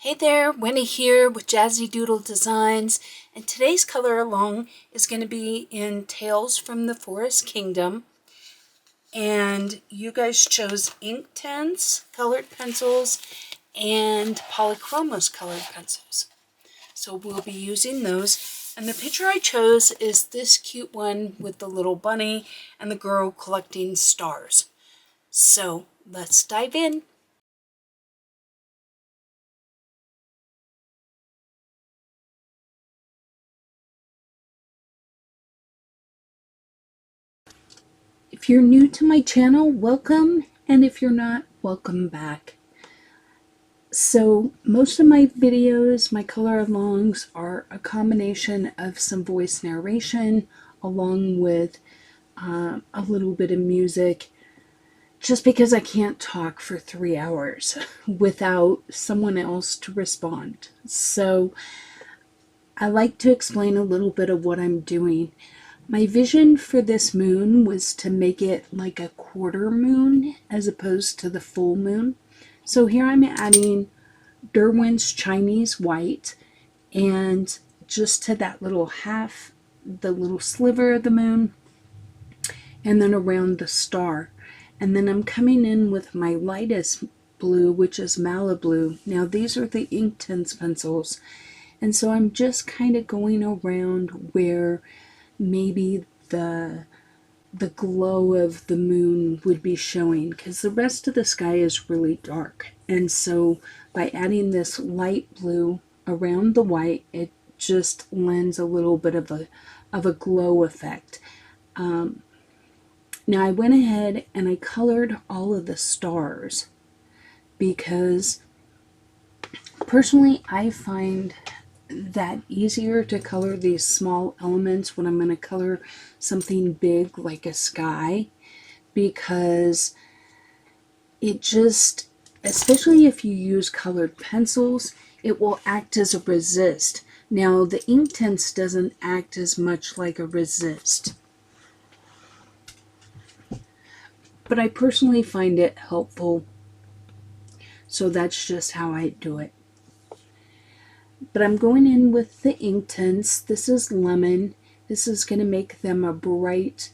Hey there, Winnie here with Jazzydoodledesigns, and today's color along is going to be in Tales from the Forest Kingdom. And you guys chose Inktense colored pencils and Polychromos colored pencils. So we'll be using those. And the picture I chose is this cute one with the little bunny and the girl collecting stars. So let's dive in. If you're new to my channel, welcome, and if you're not, welcome back. So most of my videos, my color alongs, are a combination of some voice narration along with a little bit of music, just because I can't talk for 3 hours without someone else to respond. So I like to explain a little bit of what I'm doing. My vision for this moon was to make it like a quarter moon as opposed to the full moon. So here I'm adding Derwent's Chinese white, and just to that little half, the little sliver of the moon, and then around the star. And then I'm coming in with my lightest blue, which is Malibu. Now these are the Inktense pencils, and so I'm just kind of going around where maybe the glow of the moon would be showing, because the rest of the sky is really dark. And so by adding this light blue around the white, it just lends a little bit of a glow effect. Now I went ahead and I colored all of the stars because personally I find that easier to color these small elements when I'm going to color something big like a sky, because it just, especially if you use colored pencils, it will act as a resist. Now the Inktense doesn't act as much like a resist, but I personally find it helpful, so that's just how I do it. But I'm going in with the Inktense. This is lemon. This is going to make them a bright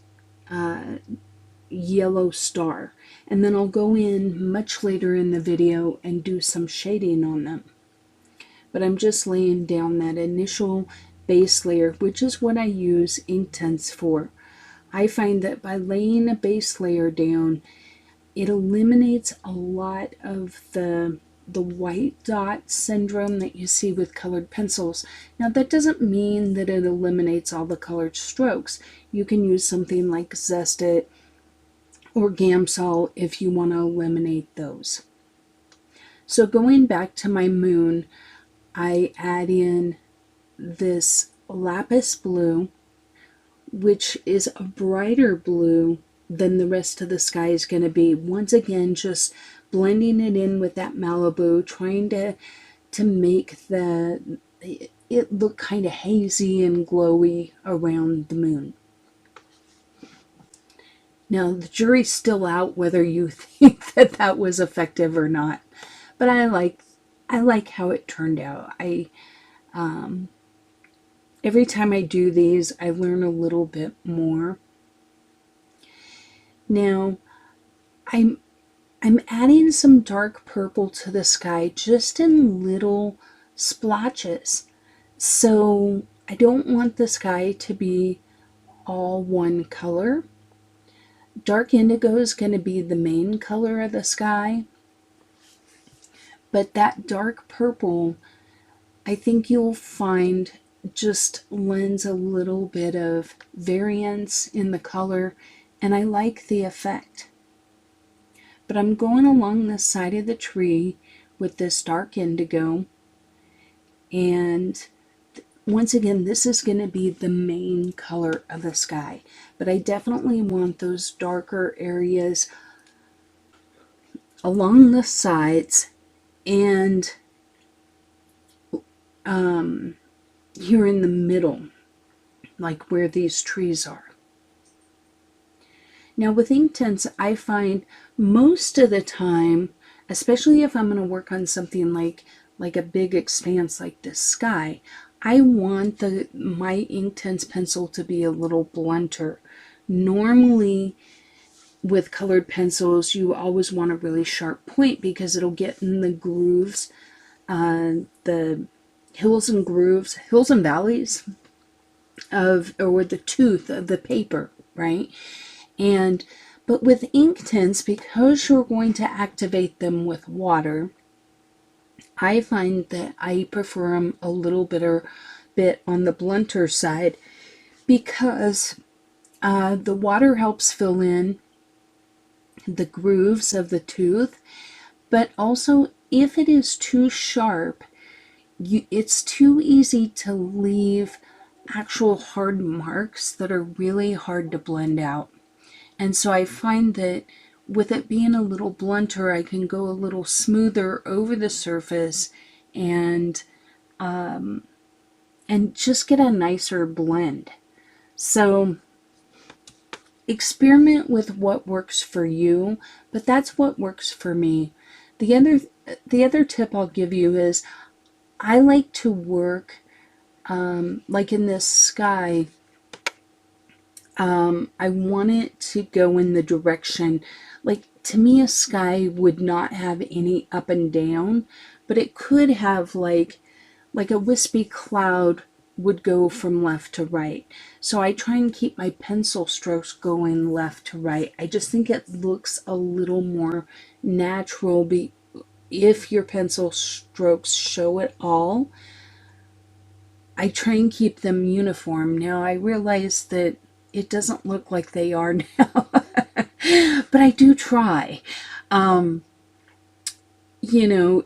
yellow star. And then I'll go in much later in the video and do some shading on them. But I'm just laying down that initial base layer, which is what I use Inktense for. I find that by laying a base layer down, it eliminates a lot of the white dot syndrome that you see with colored pencils. Now that doesn't mean that it eliminates all the colored strokes. You can use something like Zest It or Gamsol if you want to eliminate those. So going back to my moon, I add in this lapis blue, which is a brighter blue than the rest of the sky is going to be. Once again, just blending it in with that Malibu, trying to make it look kind of hazy and glowy around the moon. Now the jury's still out whether you think that was effective or not, but I like how it turned out. Every time I do these, I learn a little bit more. Now I'm adding some dark purple to the sky, just in little splotches. So I don't want the sky to be all one color. Dark indigo is going to be the main color of the sky, but that dark purple, I think you'll find, just lends a little bit of variance in the color, and I like the effect. But I'm going along the side of the tree with this dark indigo, and once again, this is going to be the main color of the sky, but I definitely want those darker areas along the sides and here in the middle, like where these trees are. Now with Inktense, I find most of the time, especially if I'm going to work on something like like a big expanse like the sky, I want my Inktense pencil to be a little blunter. Normally, with colored pencils, you always want a really sharp point because it'll get in the grooves, the hills and valleys or the tooth of the paper, right? But with Inktense, because you're going to activate them with water, I find that I prefer them a little bit on the blunter side because the water helps fill in the grooves of the tooth, but also if it is too sharp, it's too easy to leave actual hard marks that are really hard to blend out. And so I find that with it being a little blunter, I can go a little smoother over the surface and just get a nicer blend. So experiment with what works for you, but that's what works for me. The other tip I'll give you is I like to work like in this sky. I want it to go in the direction, like to me a sky would not have any up and down, but it could have like a wispy cloud would go from left to right. So I try and keep my pencil strokes going left to right. I just think it looks a little more natural if your pencil strokes show at all. I try and keep them uniform. Now I realize that it doesn't look like they are now, but I do try.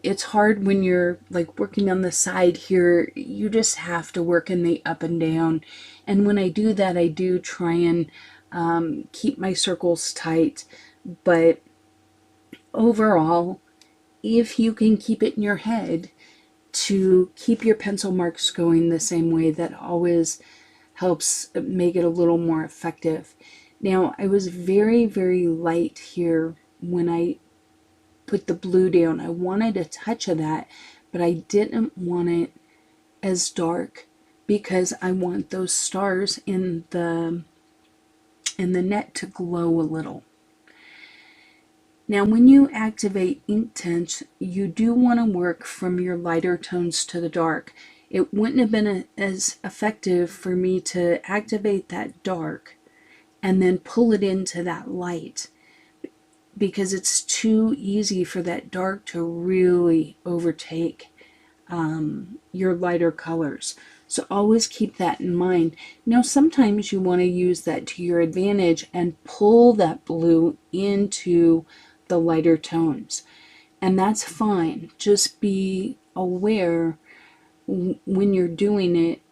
It's hard when you're like working on the side here. You just have to work in the up and down. And when I do that, I do try and keep my circles tight. But overall, if you can keep it in your head to keep your pencil marks going the same way, that always helps make it a little more effective. Now, I was very, very light here when I put the blue down. I wanted a touch of that, but I didn't want it as dark because I want those stars in the net to glow a little. Now, when you activate Inktense, you do want to work from your lighter tones to the dark. It wouldn't have been as effective for me to activate that dark and then pull it into that light, because it's too easy for that dark to really overtake your lighter colors. So always keep that in mind. Now sometimes you want to use that to your advantage and pull that blue into the lighter tones, and that's fine. Just be aware when you're doing it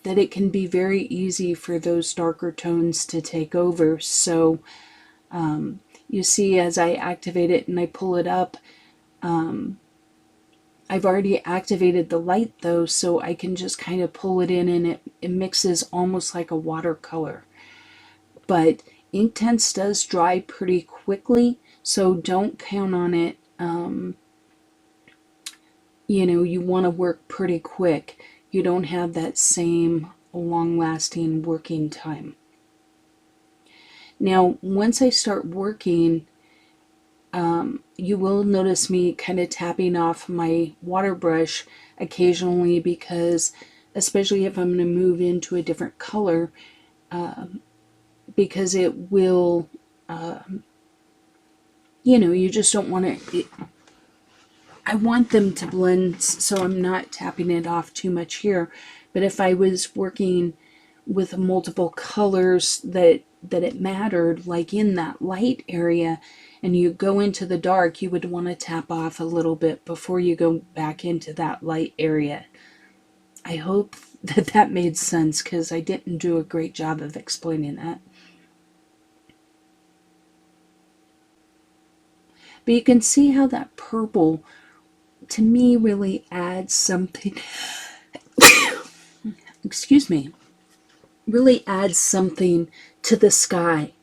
that it can be very easy for those darker tones to take over. So you see, as I activate it and I pull it up, I've already activated the light though, so I can just kind of pull it in and it mixes almost like a watercolor. But Inktense does dry pretty quickly, so don't count on it. You want to work pretty quick. You don't have that same long-lasting working time. Now, once I start working, you will notice me kind of tapping off my water brush occasionally, because especially if I'm going to move into a different color, because it will, you just don't want to, I want them to blend, so I'm not tapping it off too much here. But if I was working with multiple colors that it mattered, like in that light area, and you go into the dark, you would want to tap off a little bit before you go back into that light area. I hope that made sense, because I didn't do a great job of explaining that. But you can see how that purple, to me, really adds something. Excuse me. Really adds something to the sky.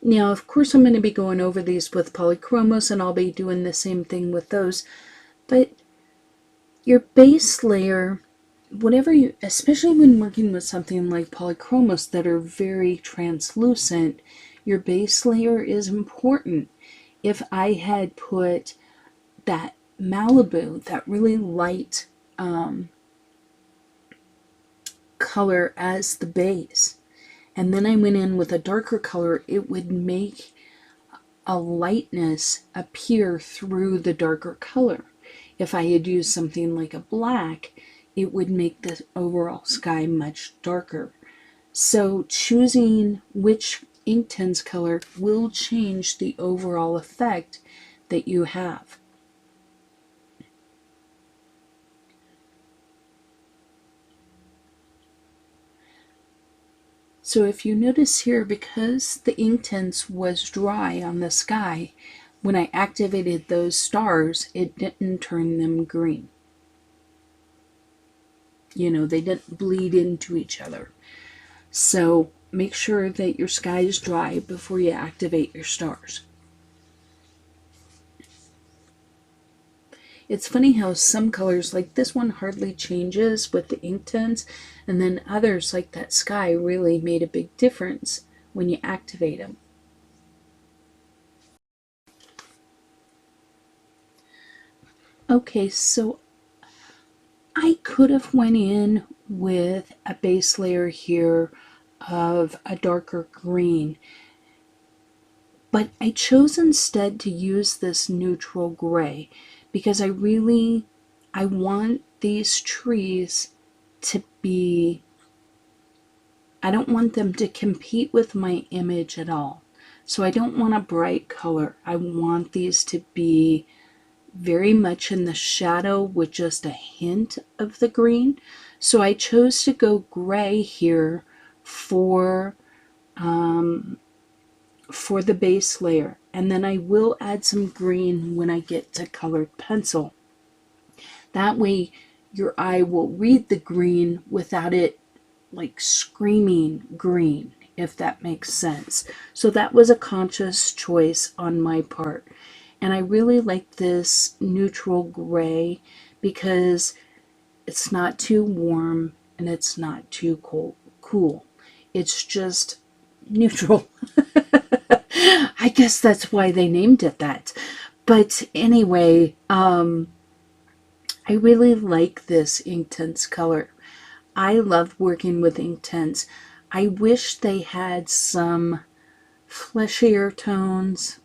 Now, of course, I'm going to be going over these with Polychromos, and I'll be doing the same thing with those. But your base layer, whatever you, especially when working with something like Polychromos that are very translucent, your base layer is important. If I had put that Malibu, that really light color as the base, and then I went in with a darker color, it would make a lightness appear through the darker color. If I had used something like a black, it would make the overall sky much darker. So choosing which Inktense color will change the overall effect that you have. So if you notice here, because the Inktense was dry on the sky, when I activated those stars, it didn't turn them green. You know, they didn't bleed into each other. So make sure that your sky is dry before you activate your stars. It's funny how some colors, like this one, hardly changes with the Inktense, and then others, like that sky, really made a big difference when you activate them. Okay, so I could have went in with a base layer here of a darker green, but I chose instead to use this neutral gray because I want these trees to be, I don't want them to compete with my image at all. So I don't want a bright color. I want these to be very much in the shadow with just a hint of the green. So I chose to go gray here for the base layer, and then I will add some green when I get to colored pencil. That way your eye will read the green without it like screaming green, if that makes sense. So that was a conscious choice on my part. And I really like this neutral gray because it's not too warm and it's not too cool. It's just neutral. I guess that's why they named it that. But anyway, I really like this Inktense color. I love working with Inktense. I wish they had some fleshier tones.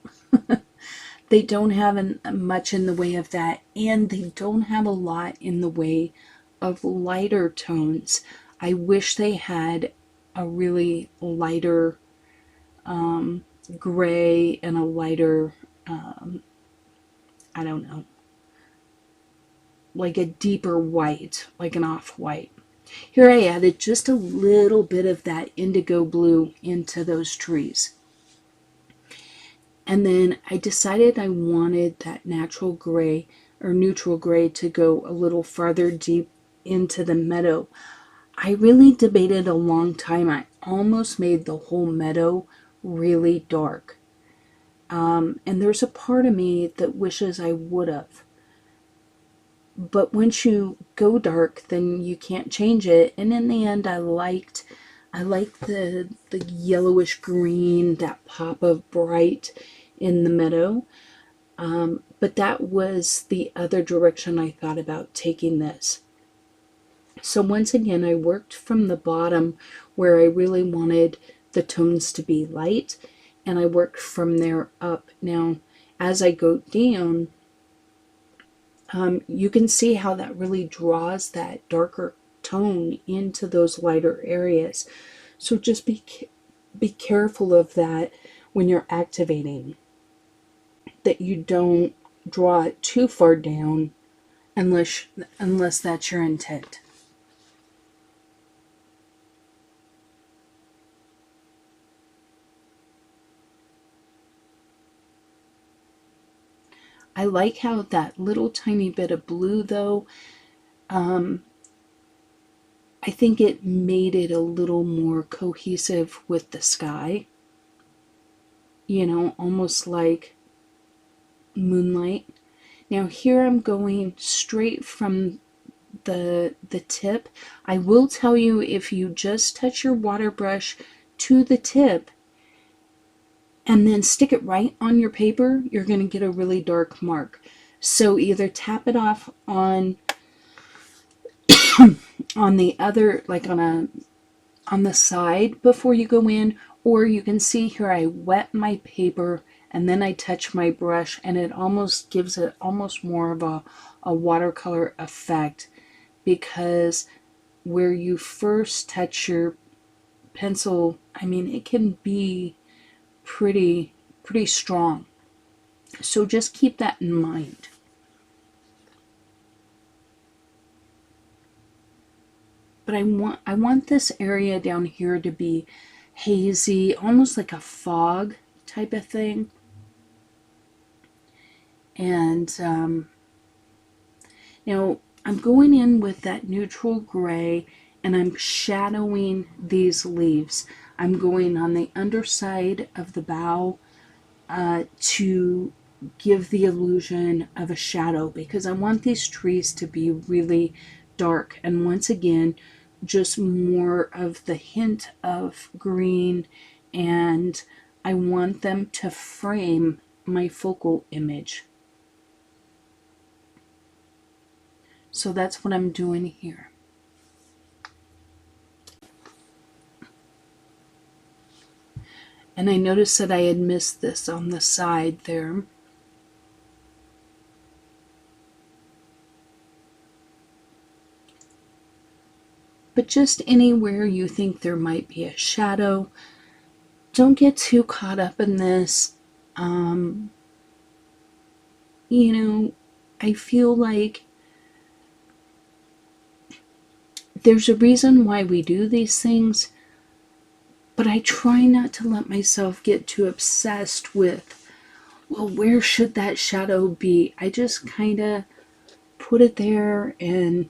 They don't have much in the way of that, and they don't have a lot in the way of lighter tones. I wish they had a really lighter gray and a lighter, I don't know, like a deeper white, like an off-white. Here I added just a little bit of that indigo blue into those trees. And then I decided I wanted that natural gray or neutral gray to go a little farther deep into the meadow. I really debated a long time. I almost made the whole meadow really dark. And there's a part of me that wishes I would have. But once you go dark, then you can't change it. And in the end, I liked the yellowish green, that pop of bright in the meadow. But that was the other direction I thought about taking this. So once again, I worked from the bottom where I really wanted the tones to be light, and I worked from there up. Now, as I go down, you can see how that really draws that darker tone into those lighter areas. So just be careful of that when you're activating, that you don't draw it too far down unless that's your intent. I like how that little tiny bit of blue, though, I think it made it a little more cohesive with the sky. you know, almost like moonlight. Now here I'm going straight from the tip. I will tell you, if you just touch your water brush to the tip and then stick it right on your paper, you're going to get a really dark mark. So either tap it off on the other, like on the side before you go in, or you can see here I wet my paper and then I touch my brush, and it almost gives it almost more of a watercolor effect, because where you first touch your pencil, I mean, it can be pretty strong. So just keep that in mind. But I want this area down here to be hazy, almost like a fog type of thing. And now I'm going in with that neutral gray, and I'm shadowing these leaves. I'm going on the underside of the bough to give the illusion of a shadow, because I want these trees to be really dark. And once again, just more of the hint of green, and I want them to frame my focal image. So that's what I'm doing here. And I noticed that I had missed this on the side there. But just anywhere you think there might be a shadow, don't get too caught up in this. You know, I feel like there's a reason why we do these things, but I try not to let myself get too obsessed with, well, where should that shadow be? I just kind of put it there. And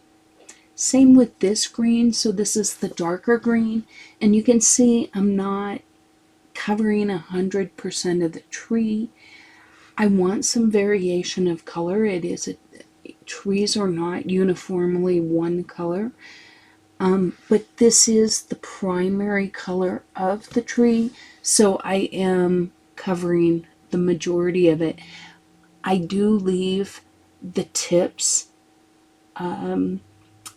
same with this green. So this is the darker green, and you can see I'm not covering 100% of the tree. I want some variation of color. Trees are not uniformly one color. But this is the primary color of the tree, so I am covering the majority of it. I do leave the tips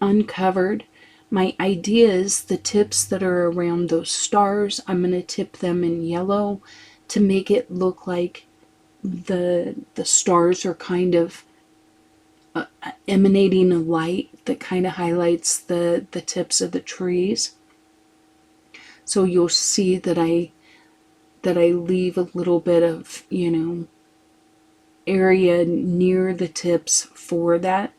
uncovered. My idea is the tips that are around those stars, I'm going to tip them in yellow to make it look like the stars are kind of emanating a light that kind of highlights the tips of the trees. So you'll see that I leave a little bit of, you know, area near the tips for that.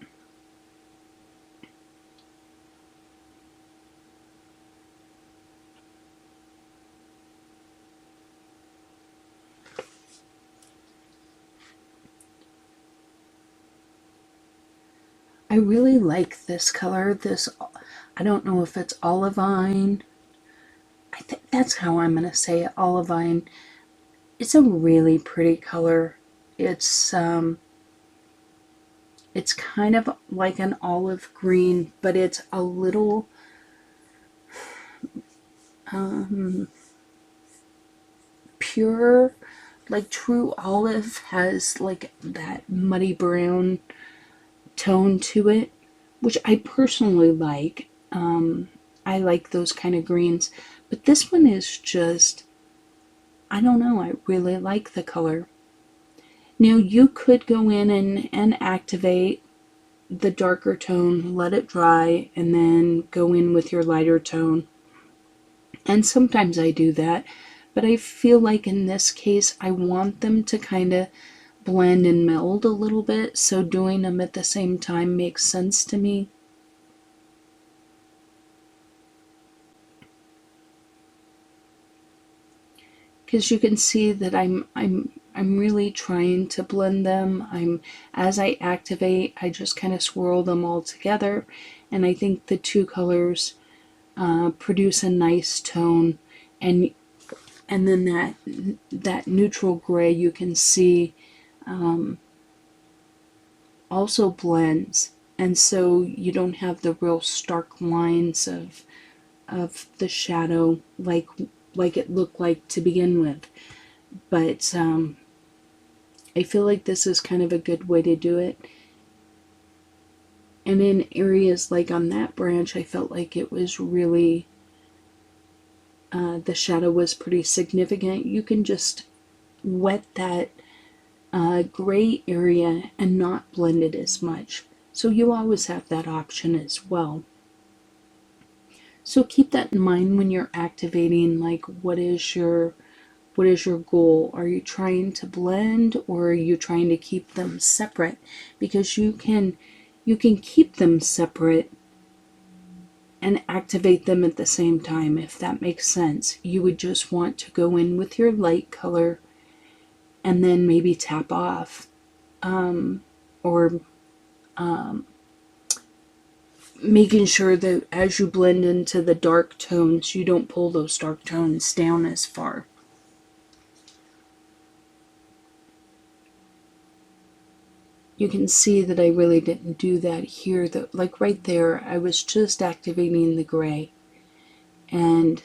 I really like this color. This, I don't know if it's olivine. I think that's how I'm going to say it, olivine. It's a really pretty color. It's kind of like an olive green, but it's a little pure. Like true olive has like that muddy brown tone to it, which I personally like. I like those kind of greens, but this one is just, I don't know, I really like the color. Now you could go in and activate the darker tone, let it dry, and then go in with your lighter tone. And sometimes I do that, but I feel like in this case I want them to kind of blend and meld a little bit, so doing them at the same time makes sense to me. Because you can see that I'm really trying to blend them. As I activate, I just kind of swirl them all together, and I think the two colors produce a nice tone. And and then that neutral gray you can see also blends, and so you don't have the real stark lines of the shadow like it looked like to begin with. But I feel like this is kind of a good way to do it. And in areas like on that branch, I felt like it was really, the shadow was pretty significant. You can just wet that gray area and not blend it as much. So you always have that option as well. So keep that in mind when you're activating, like what is your goal? Are you trying to blend, or are you trying to keep them separate? Because you can keep them separate and activate them at the same time, if that makes sense. You would just want to go in with your light color and then maybe tap off, or making sure that as you blend into the dark tones, you don't pull those dark tones down as far. You can see that I really didn't do that here. That, like right there, I was just activating the gray and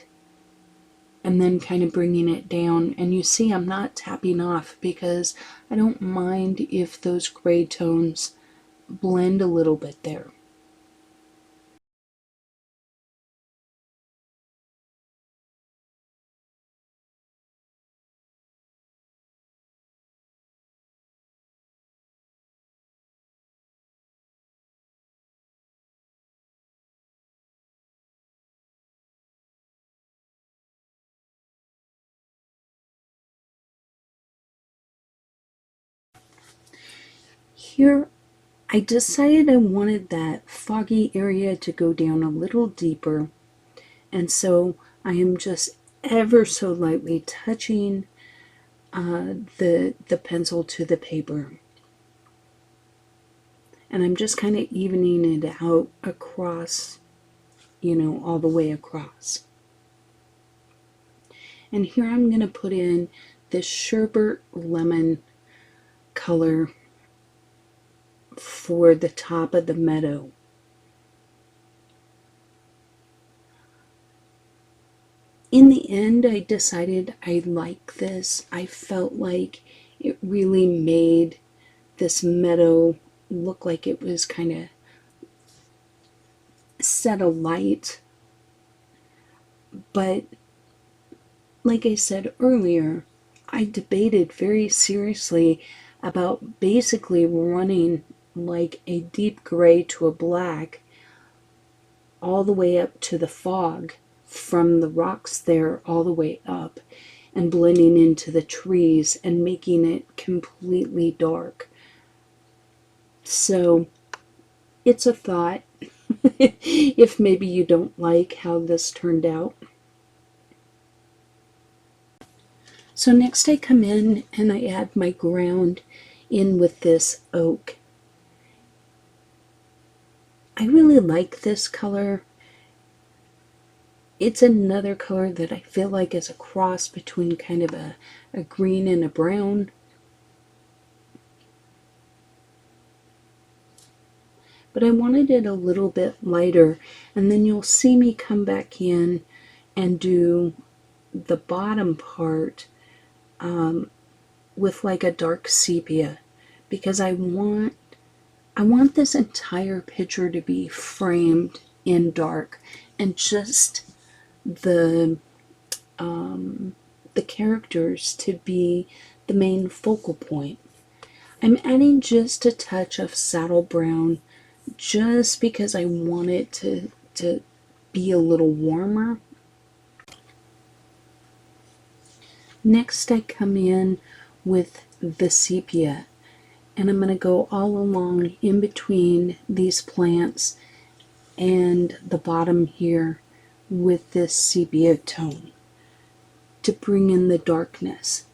then kind of bringing it down. And you see I'm not tapping off because I don't mind if those gray tones blend a little bit there. Here I decided I wanted that foggy area to go down a little deeper, and so I am just ever so lightly touching the pencil to the paper, and I'm just kind of evening it out across, all the way across. And here I'm going to put in this sherbet lemon color for the top of the meadow. In the end, I decided I like this. I felt like it really made this meadow look like it was kind of set alight. But like I said earlier, I debated very seriously about basically running like a deep gray to a black all the way up to the fog, from the rocks there all the way up, and blending into the trees and making it completely dark. So it's a thought if maybe you don't like how this turned out. So next I come in and I add my ground in with this oak. I really like this color. It's another color that I feel like is a cross between kind of a green and a brown. But I wanted it a little bit lighter, and then you'll see me come back in and do the bottom part with like a dark sepia, because I want this entire picture to be framed in dark, and just the characters to be the main focal point. I'm adding just a touch of saddle brown just because I want it to be a little warmer. Next I come in with the sepia, and I'm going to go all along in between these plants and the bottom here with this sepia tone to bring in the darkness.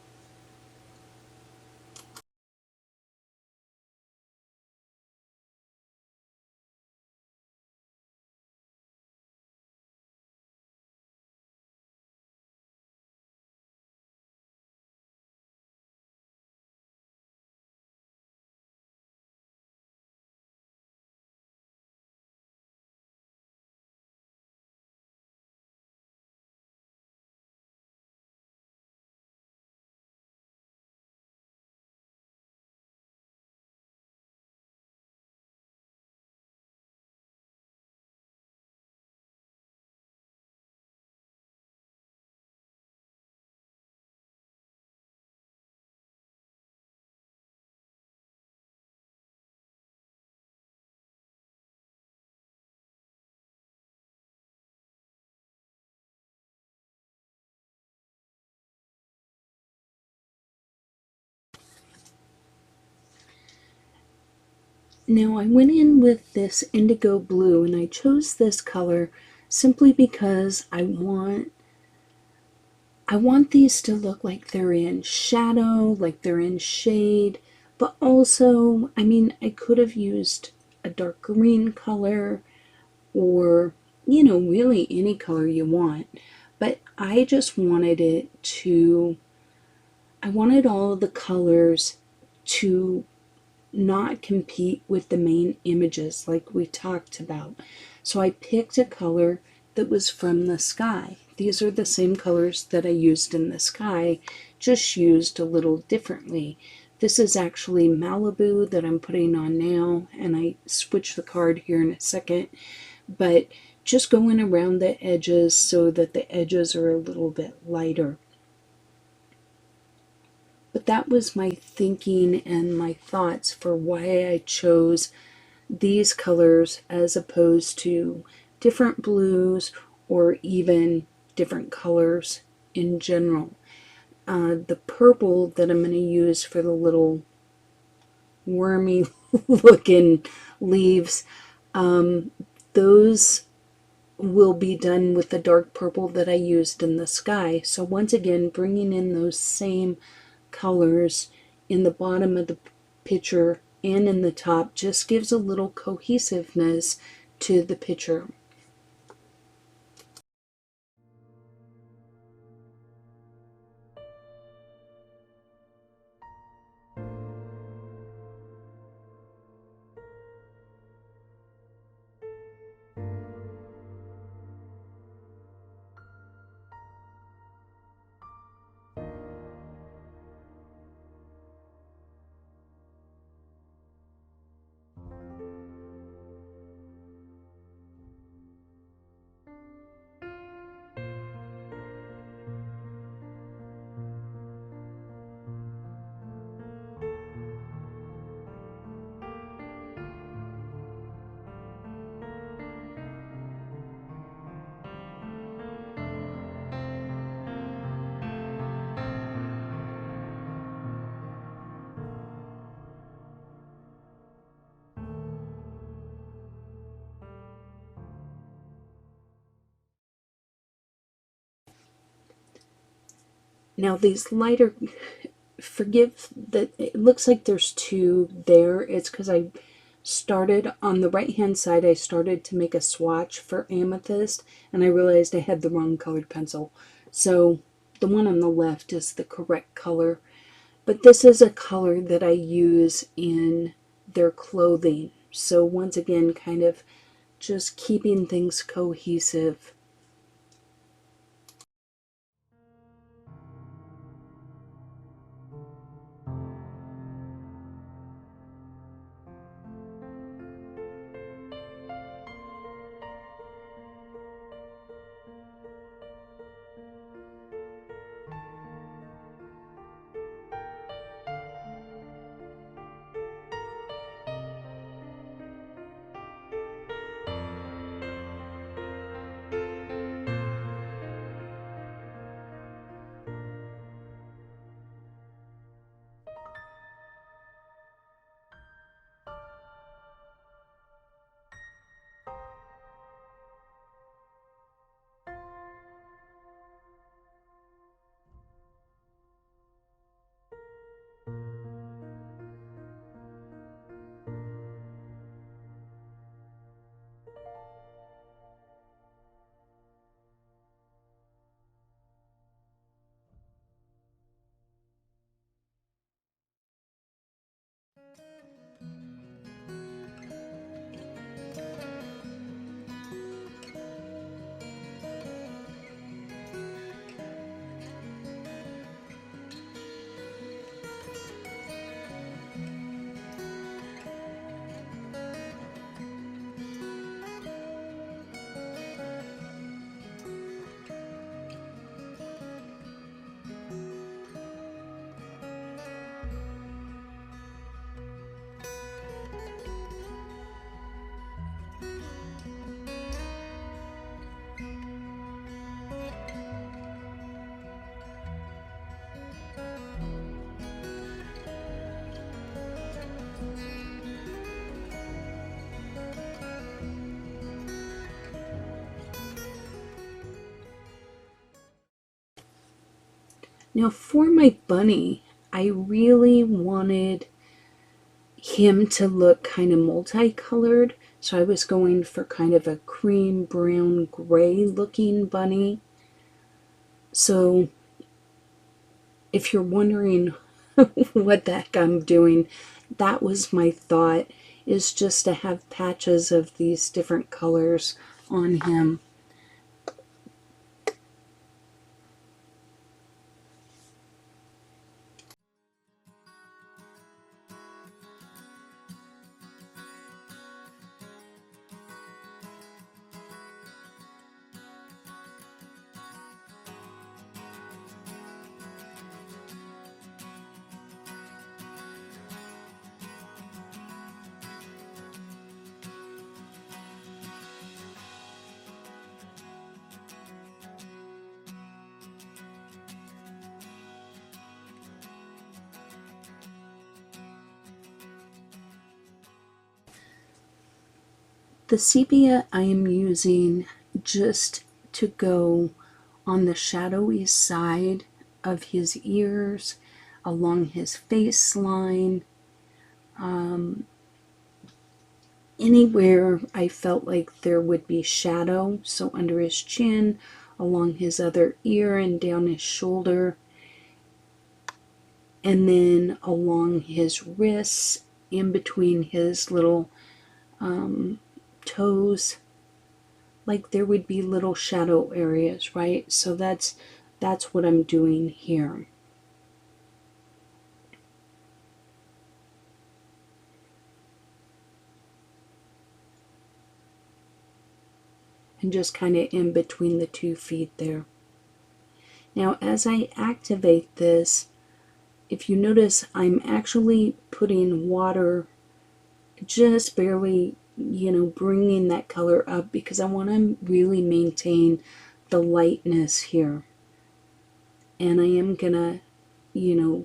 Now I went in with this indigo blue, and I chose this color simply because I want these to look like they're in shadow, like they're in shade, but also, I mean, I could have used a dark green color or, you know, really any color you want. But I just wanted I wanted all of the colors to not compete with the main images like we talked about. So I picked a color that was from the sky. These are the same colors that I used in the sky, just used a little differently. This is actually Malibu that I'm putting on now, and I switch the card here in a second, but just going around the edges so that the edges are a little bit lighter. But that was my thinking and my thoughts for why I chose these colors as opposed to different blues or even different colors in general. The purple that I'm going to use for the little wormy looking leaves, those will be done with the dark purple that I used in the sky. So once again, bringing in those same colors in the bottom of the picture and in the top just gives a little cohesiveness to the picture. Now these lighter, forgive that it looks like there's two there. It's because I started on the right hand side, I started to make a swatch for amethyst and I realized I had the wrong colored pencil. So the one on the left is the correct color. But this is a color that I use in their clothing. So once again, kind of just keeping things cohesive. Now for my bunny, I really wanted him to look kind of multicolored, so I was going for kind of a cream brown gray looking bunny. So if you're wondering what the heck I'm doing, that was my thought, is just to have patches of these different colors on him. The sepia I am using just to go on the shadowy side of his ears, along his face line, anywhere I felt like there would be shadow, so under his chin, along his other ear, and down his shoulder, and then along his wrists, in between his little toes, like there would be little shadow areas, right? So that's what I'm doing here. And just kind of in between the 2 feet there. Now as I activate this, if you notice, I'm actually putting water, just barely, bringing that color up, because I want to really maintain the lightness here. And I am gonna,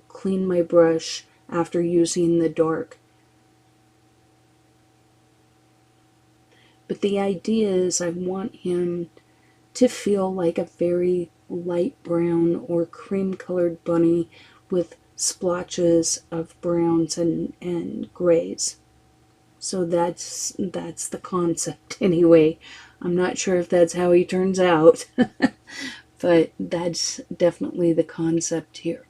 clean my brush after using the dark. But the idea is I want him to feel like a very light brown or cream colored bunny with splotches of browns and grays. So that's the concept anyway. I'm not sure if that's how he turns out, but that's definitely the concept here.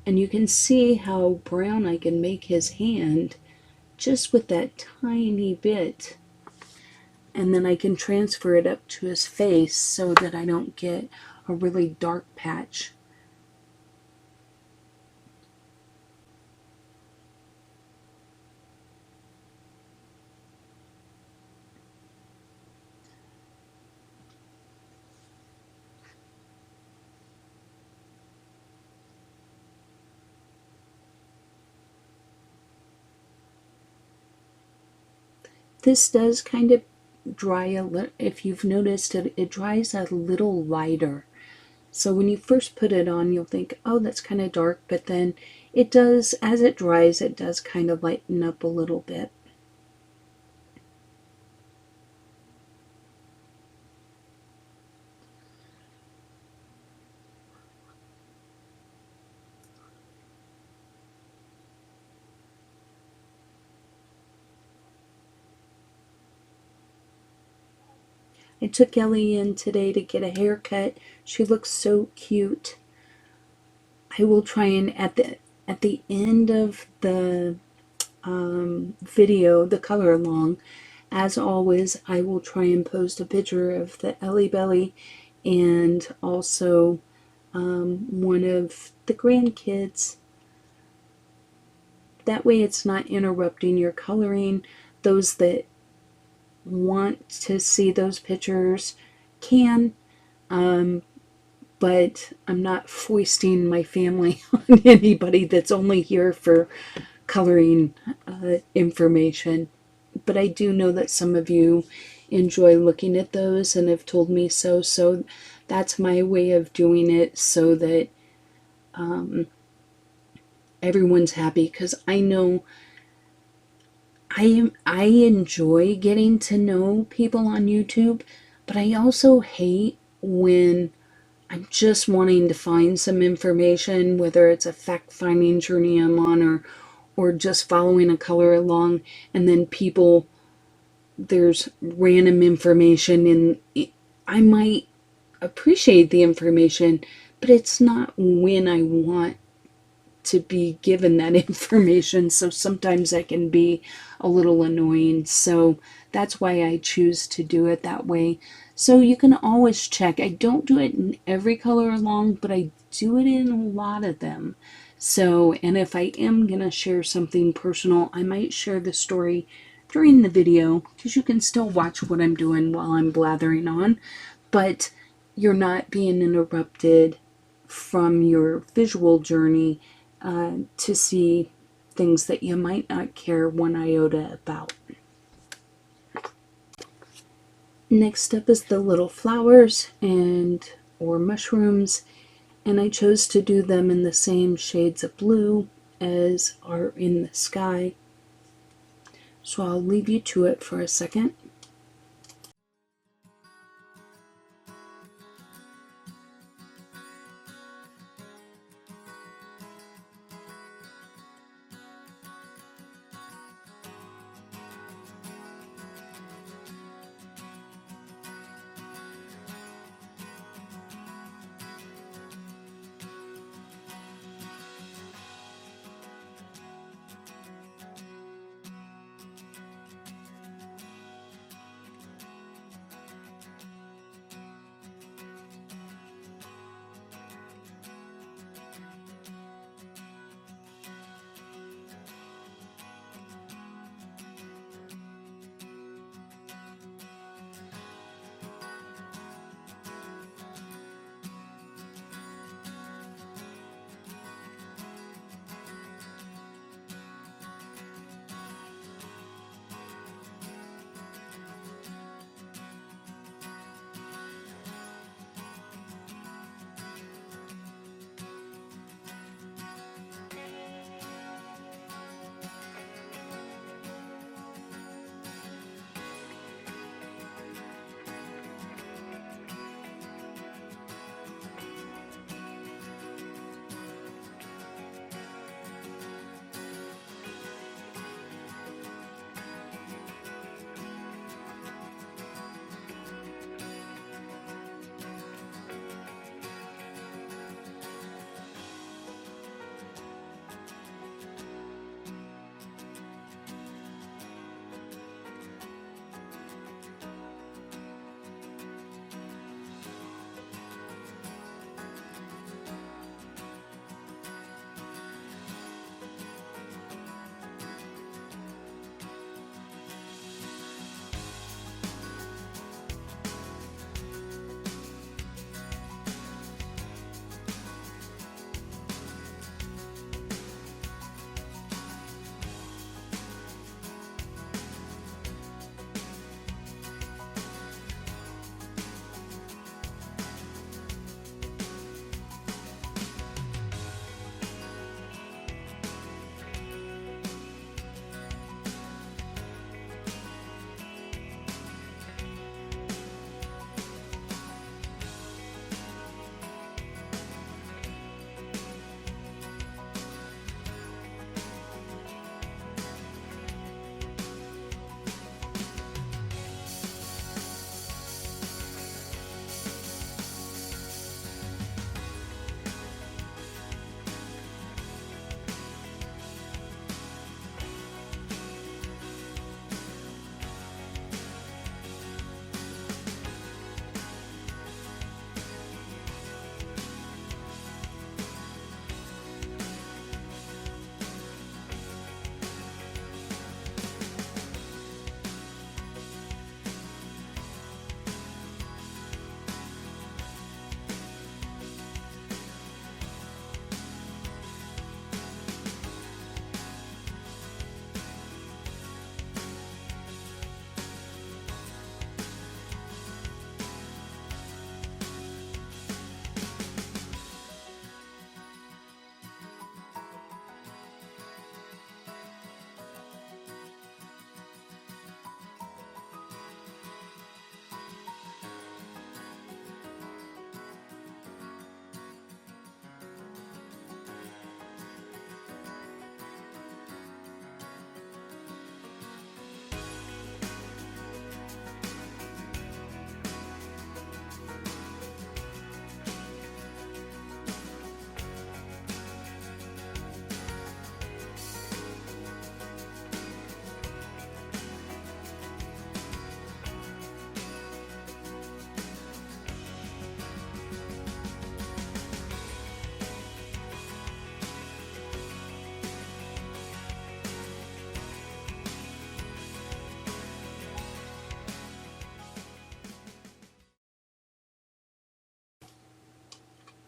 And you can see how brown I can make his hand just with that tiny bit. And then I can transfer it up to his face so that I don't get a really dark patch. This does kind of dry a little. If you've noticed it dries a little lighter. So when you first put it on, you'll think, oh, that's kind of dark, but then it does, as it dries, it does kind of lighten up a little bit. I took Ellie in today to get a haircut. She looks so cute. I will try and at the end of the video, the color along, as always, I will try and post a picture of the Ellie belly and also one of the grandkids. That way it's not interrupting your coloring. Those that want to see those pictures can, but I'm not foisting my family on anybody that's only here for coloring information. But I do know that some of you enjoy looking at those and have told me so. So that's my way of doing it, so that everyone's happy, because I know I enjoy getting to know people on YouTube, but I also hate when I'm just wanting to find some information, whether it's a fact-finding journey I'm on, or just following a color along, and then there's random information, and I might appreciate the information, but it's not when I want to be given that information, so sometimes that can be a little annoying. So that's why I choose to do it that way. So you can always check. I don't do it in every color along, but I do it in a lot of them. So, and if I am going to share something personal, I might share the story during the video, because you can still watch what I'm doing while I'm blathering on, but you're not being interrupted from your visual journey to see things that you might not care one iota about. Next up is the little flowers or mushrooms, and I chose to do them in the same shades of blue as are in the sky. So I'll leave you to it for a second.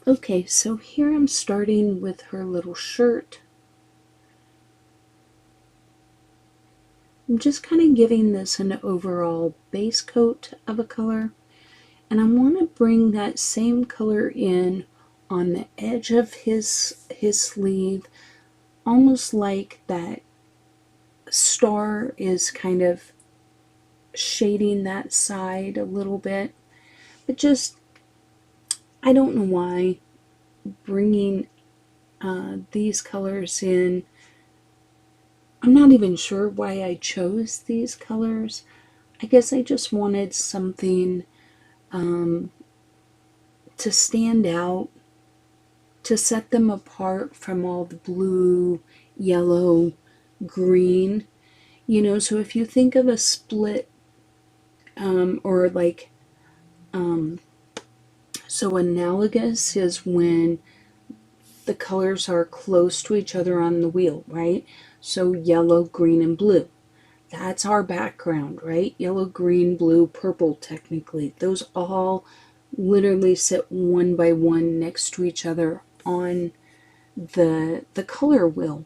Okay, so here I'm starting with her little shirt. I'm just kind of giving this an overall base coat of a color, and I want to bring that same color in on the edge of his sleeve, almost like that star is kind of shading that side a little bit. But just, I don't know why, bringing these colors in. I'm not even sure why I chose these colors. I guess I just wanted something to stand out, to set them apart from all the blue, yellow, green. You know, so if you think of a split, or like, so analogous is when the colors are close to each other on the wheel, right? So yellow, green, and blue. That's our background, right? Yellow, green, blue, purple, technically. Those all literally sit one by one next to each other on the color wheel.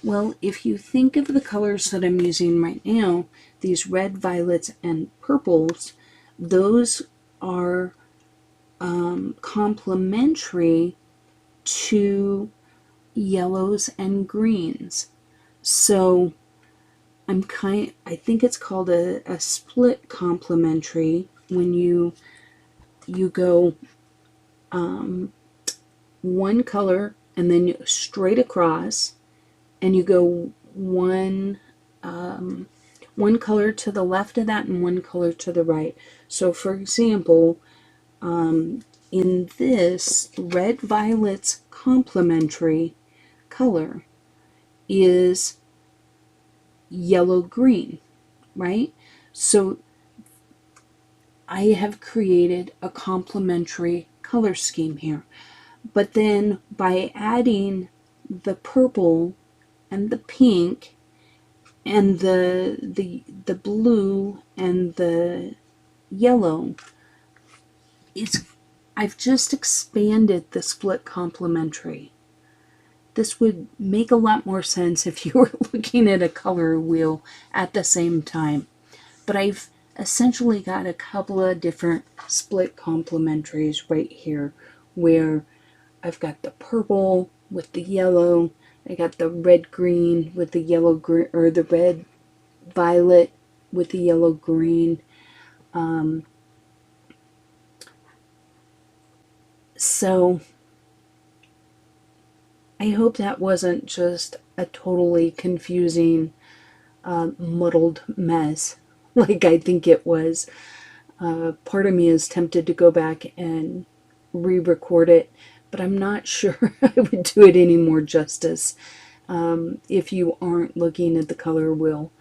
Well, if you think of the colors that I'm using right now, these red, violets, and purples, those are complementary to yellows and greens. So I think it's called a split complementary when you go one color and then straight across, and you go one color to the left of that and one color to the right. So for example, in this red violet's complementary color is yellow green, right? So I have created a complementary color scheme here. But then by adding the purple and the pink and the blue and the yellow, I've just expanded the split complementary. This would make a lot more sense if you were looking at a color wheel at the same time. But I've essentially got a couple of different split complementaries right here, where I've got the purple with the yellow, I got the red green with the yellow green, or the red violet with the yellow green. So I hope that wasn't just a totally confusing, muddled mess like I think it was. Part of me is tempted to go back and re-record it, but I'm not sure I would do it any more justice if you aren't looking at the color wheel.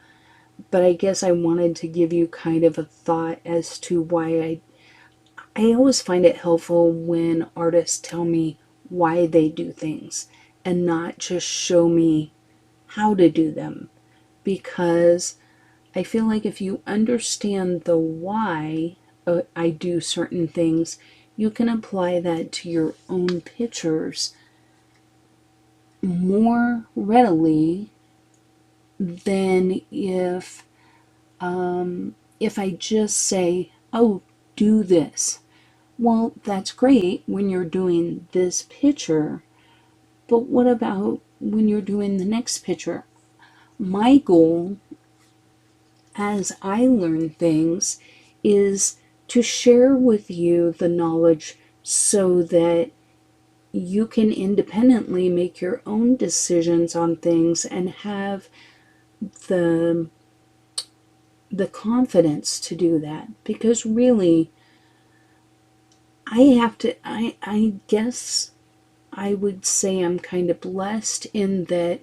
But I guess I wanted to give you kind of a thought as to why I always find it helpful when artists tell me why they do things and not just show me how to do them, because I feel like if you understand the why I do certain things, you can apply that to your own pictures more readily than if I just say, oh, do this. Well, that's great when you're doing this picture, but what about when you're doing the next picture? My goal as I learn things is to share with you the knowledge so that you can independently make your own decisions on things and have the confidence to do that. Because really, I guess I would say I'm kind of blessed in that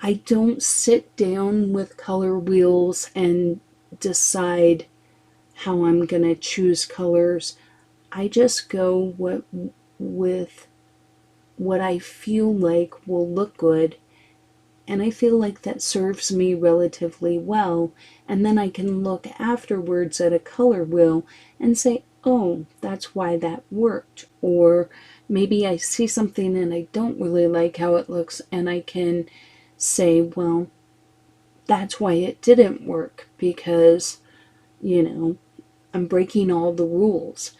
I don't sit down with color wheels and decide how I'm going to choose colors. I just go with what I feel like will look good, and I feel like that serves me relatively well, and then I can look afterwards at a color wheel and say, oh, that's why that worked, or maybe I see something and I don't really like how it looks, and I can say, well, that's why it didn't work, because, you know, I'm breaking all the rules.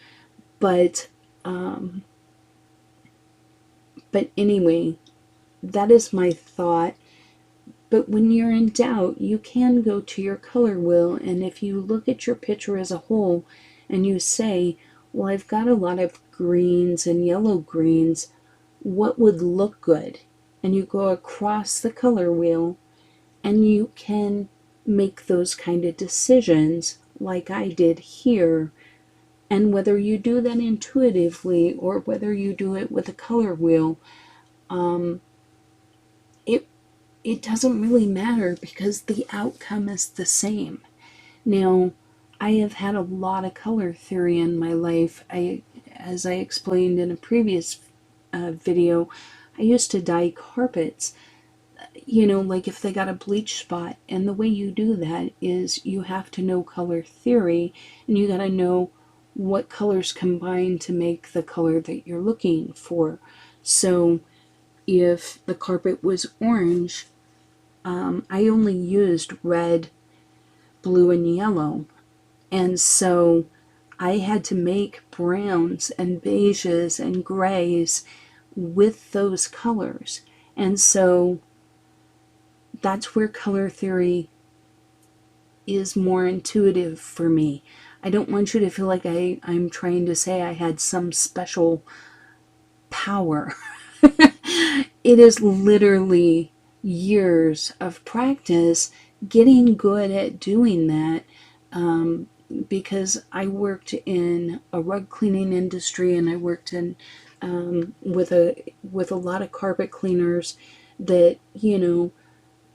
But, but anyway, that is my thought. But when you're in doubt, you can go to your color wheel, and if you look at your picture as a whole and you say, well, I've got a lot of greens and yellow greens, what would look good? And you go across the color wheel and you can make those kind of decisions like I did here. And whether you do that intuitively or whether you do it with a color wheel, it it doesn't really matter because the outcome is the same. Now, I have had a lot of color theory in my life. As I explained in a previous video, I used to dye carpets, like if they got a bleach spot. And the way you do that is you have to know color theory, and you got to know what colors combine to make the color that you're looking for. So if the carpet was orange, I only used red, blue, and yellow. And so I had to make browns and beiges and grays with those colors. And so that's where color theory is more intuitive for me. I don't want you to feel like I'm trying to say I had some special power. It is literally years of practice getting good at doing that, because I worked in a rug cleaning industry, and I worked in with a lot of carpet cleaners that,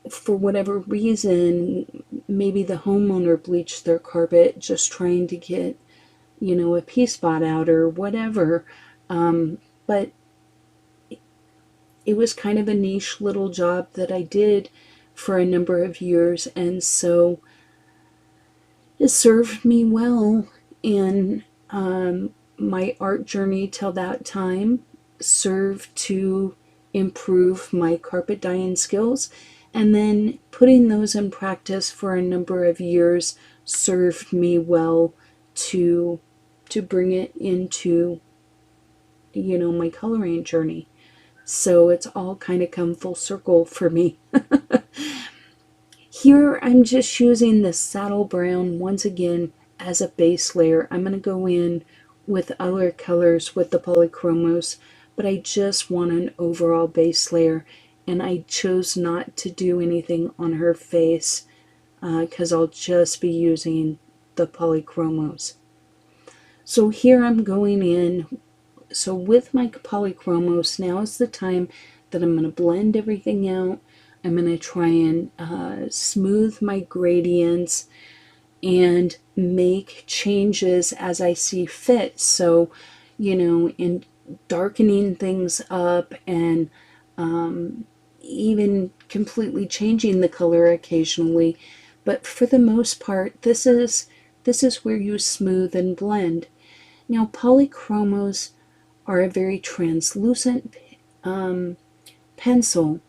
for whatever reason, maybe the homeowner bleached their carpet just trying to get, a pea spot out or whatever. But it was kind of a niche little job that I did for a number of years, and so it served me well in my art journey till that time, served to improve my carpet dyeing skills, and then putting those in practice for a number of years served me well to bring it into, my coloring journey. So it's all kind of come full circle for me. Here I'm just using the saddle brown once again as a base layer. I'm going to go in with other colors with the Polychromos, but I just want an overall base layer, and I chose not to do anything on her face because I'll just be using the Polychromos. So here I'm going in. So with my Polychromos, now is the time that I'm going to blend everything out. I'm going to try and smooth my gradients and make changes as I see fit. So, in darkening things up, and even completely changing the color occasionally. But for the most part, this is where you smooth and blend. Now, Polychromos are a very translucent pencil,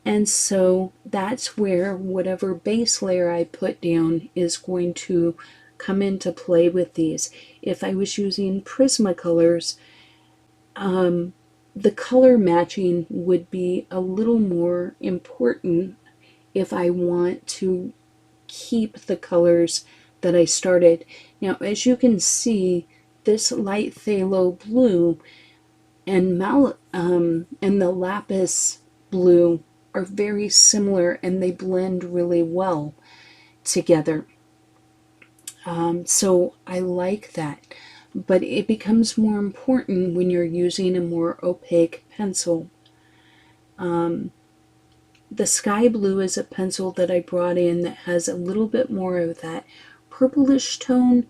and so that's where whatever base layer I put down is going to come into play with these. If I was using Prismacolors, the color matching would be a little more important if I want to keep the colors that I started. Now, as you can see, this light phthalo blue and the lapis blue are very similar, and they blend really well together. So I like that. But it becomes more important when you're using a more opaque pencil. The sky blue is a pencil that I brought in that has a little bit more of that purplish tone.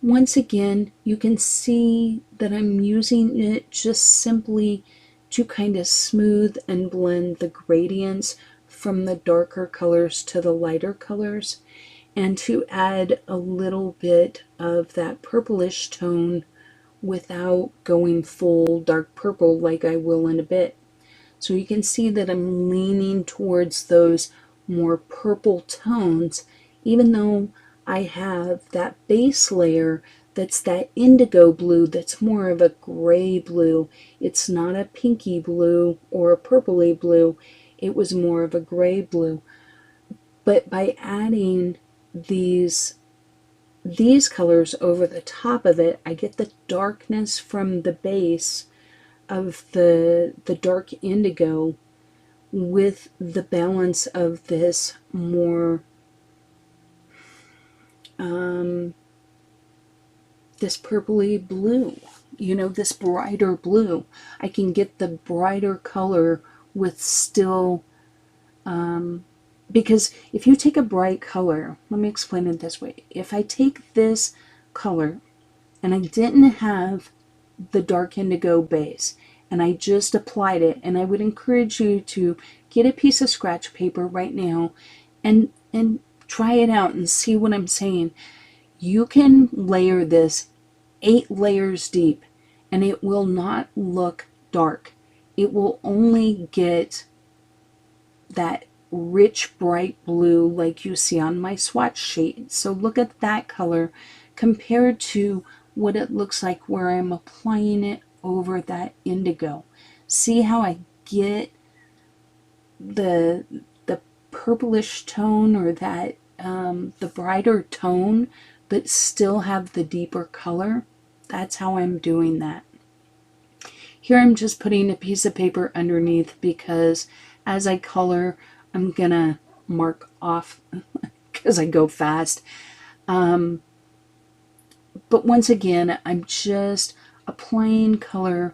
Once again, you can see that I'm using it just simply to kind of smooth and blend the gradients from the darker colors to the lighter colors, and to add a little bit of that purplish tone without going full dark purple like I will in a bit. So you can see that I'm leaning towards those more purple tones, even though I have that base layer that's that indigo blue that's more of a gray blue. It's not a pinky blue or a purpley blue. It was more of a gray blue. But by adding these colors over the top of it, I get the darkness from the base of the dark indigo with the balance of this more this purpley blue, this brighter blue. I can get the brighter color with still because if you take a bright color, let me explain it this way. If I take this color and I didn't have the dark indigo base and I just applied it, and I would encourage you to get a piece of scratch paper right now and try it out and see what I'm saying. You can layer this 8 layers deep and it will not look dark. It will only get that rich bright blue like you see on my swatch sheet. So look at that color compared to what it looks like where I'm applying it over that indigo. See how I get the purplish tone, or that the brighter tone, but still have the deeper color? That's how I'm doing that. Here I'm just putting a piece of paper underneath because as I color, I'm gonna mark off because I go fast. But once again, I'm just applying color.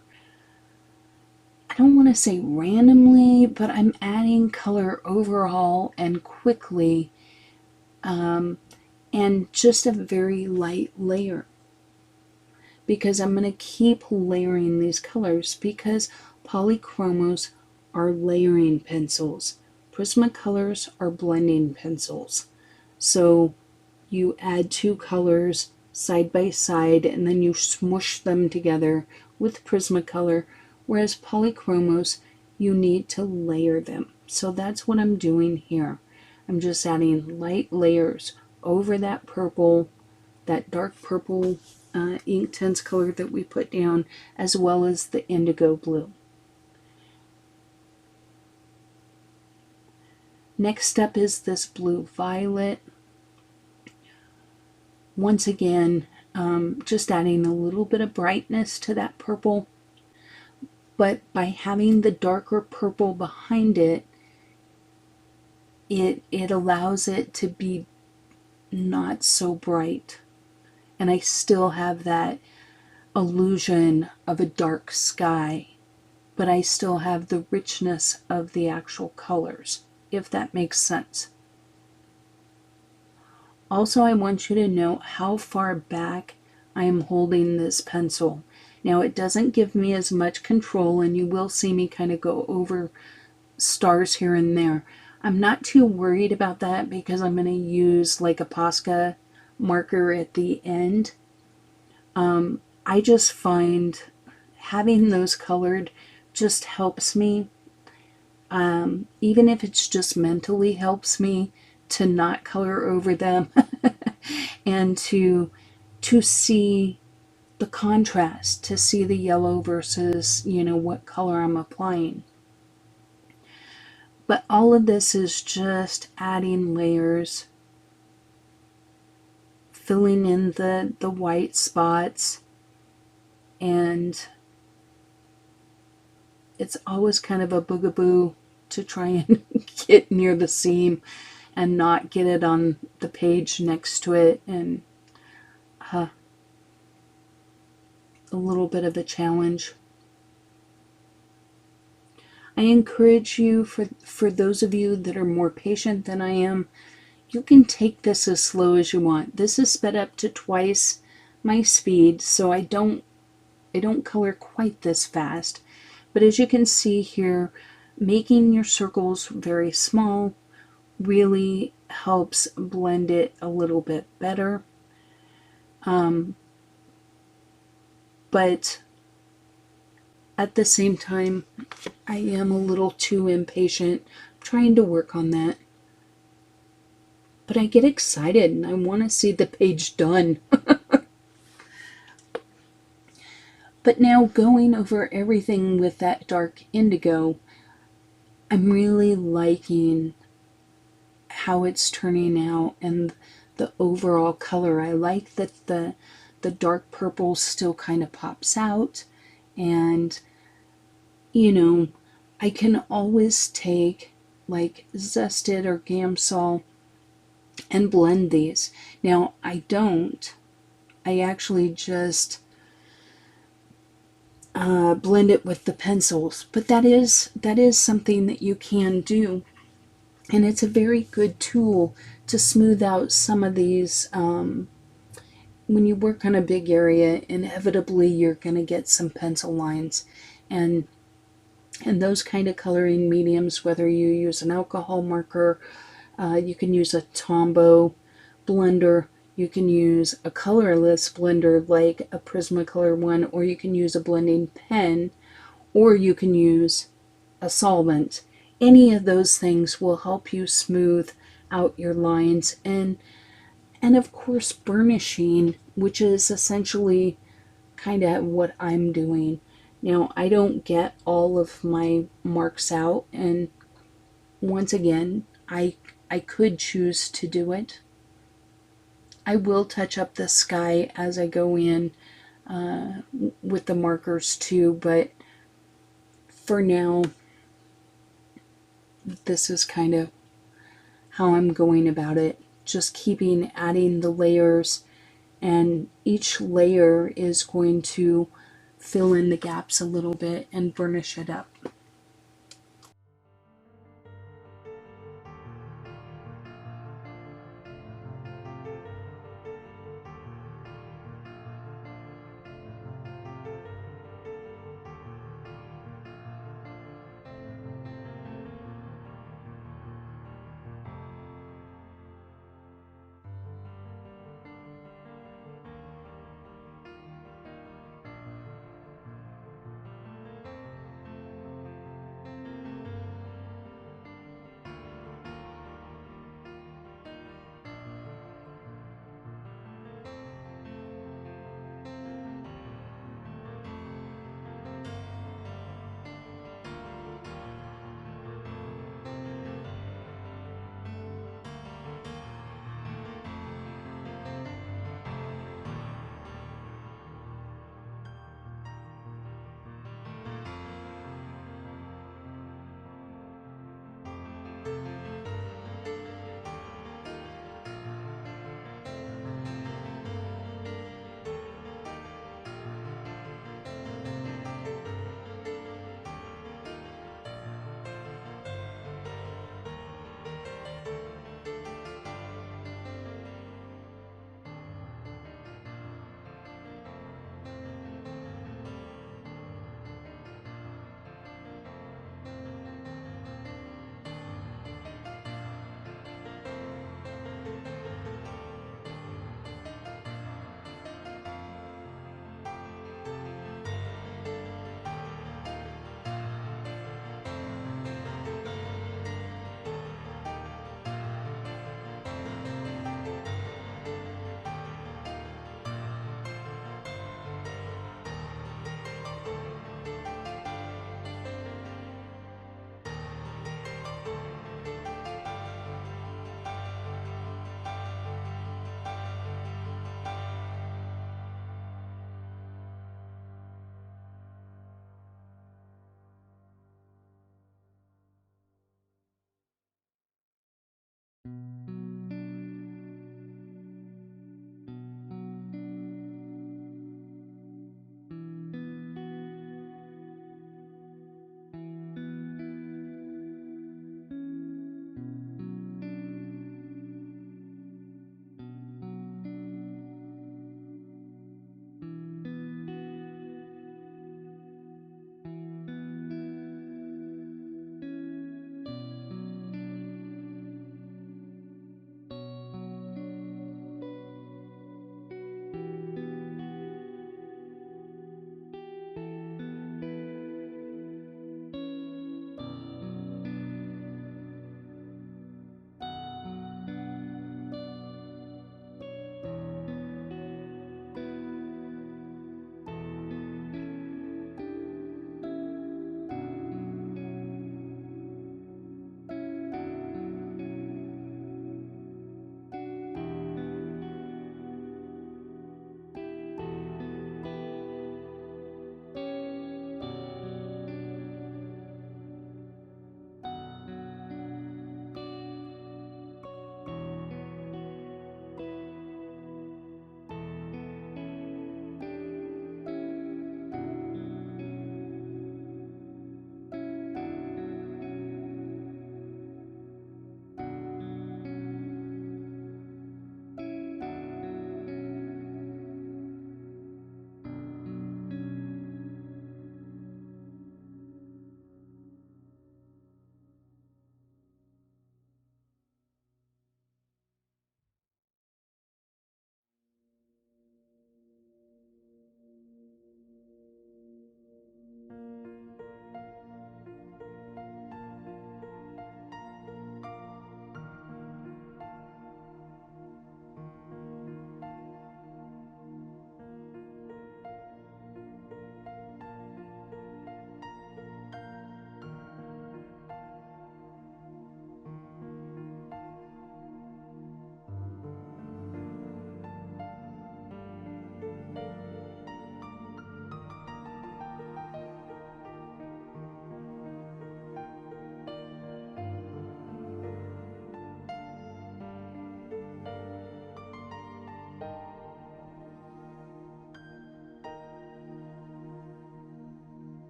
I don't want to say randomly, but I'm adding color overall and quickly, and just a very light layer. Because I'm going to keep layering these colors, because Polychromos are layering pencils. Prismacolors are blending pencils. So you add 2 colors side by side and then you smush them together with Prismacolor, whereas Polychromos, you need to layer them. So that's what I'm doing here. I'm just adding light layers over that purple, that dark purple Inktense color that we put down, as well as the indigo blue. Next up is this blue violet. Once again, just adding a little bit of brightness to that purple, but by having the darker purple behind it, it allows it to be not so bright. And I still have that illusion of a dark sky, but I still have the richness of the actual colors, if that makes sense. Also, I want you to note how far back I am holding this pencil. Now, it doesn't give me as much control, and you will see me kind of go over stars here and there. I'm not too worried about that because I'm going to use like a Posca marker at the end. I just find having those colored just helps me, even if it's just mentally helps me to not color over them and to see the contrast, to see the yellow versus, what color I'm applying. But all of this is just adding layers, filling in the white spots, and it's always kind of a bugaboo to try and get near the seam and not get it on the page next to it, and a little bit of a challenge. I encourage you, for those of you that are more patient than I am, you can take this as slow as you want. This is sped up to twice my speed, so I don't color quite this fast. But as you can see here, making your circles very small really helps blend it a little bit better. but at the same time, I am a little too impatient. I'm trying to work on that. But I get excited and I want to see the page done. But now going over everything with that dark indigo, I'm really liking how it's turning out and the overall color. I like that the dark purple still kind of pops out, and you know, I can always take like Zested or Gamsol and blend these. Now I don't. I actually just blend it with the pencils, but that is something that you can do, and it's a very good tool to smooth out some of these. When you work on a big area, inevitably you're going to get some pencil lines, and those kind of coloring mediums, whether you use an alcohol marker, you can use a Tombow blender, you can use a colorless blender like a Prismacolor one, or you can use a blending pen, or you can use a solvent. Any of those things will help you smooth out your lines, and of course burnishing, which is essentially kind of what I'm doing. Now, I don't get all of my marks out, and once again, I could choose to do it. I will touch up the sky as I go in with the markers too, but for now, this is kind of how I'm going about it. Just keeping adding the layers, and each layer is going to fill in the gaps a little bit and burnish it up.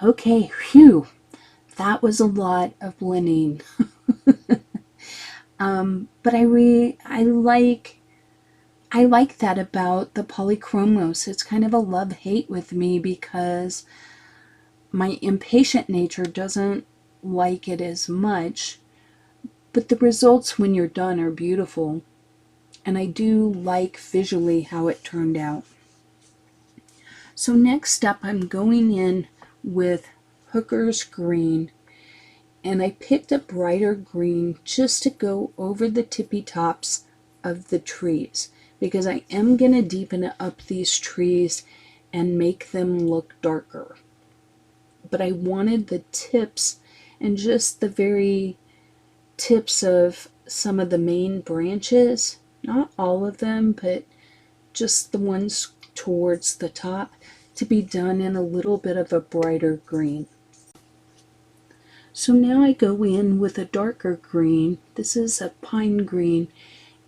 Okay, phew, that was a lot of blending. But I like that about the Polychromos. It's kind of a love-hate with me because my impatient nature doesn't like it as much, but the results when you're done are beautiful, and I do like visually how it turned out. So next up, I'm going in with Hooker's Green, and I picked a brighter green just to go over the tippy tops of the trees, because I am going to deepen up these trees and make them look darker. But I wanted the tips and just the very tips of some of the main branches, not all of them, but just the ones towards the top, to be done in a little bit of a brighter green. So now I go in with a darker green. This is a pine green,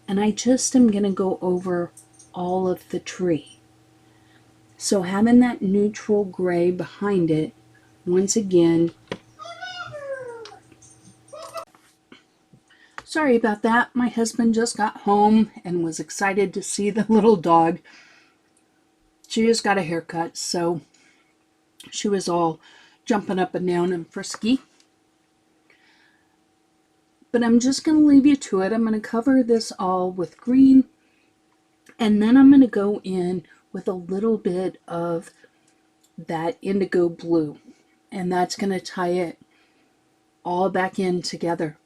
and I just am going to go over all of the tree. So having that neutral gray behind it, once again, sorry about that. My husband just got home and was excited to see the little dog. She just got a haircut, so she was all jumping up and down and frisky. But I'm just going to leave you to it. I'm going to cover this all with green, and then I'm going to go in with a little bit of that indigo blue, and that's going to tie it all back in together.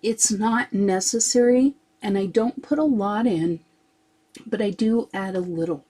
It's not necessary, and I don't put a lot in, but I do add a little.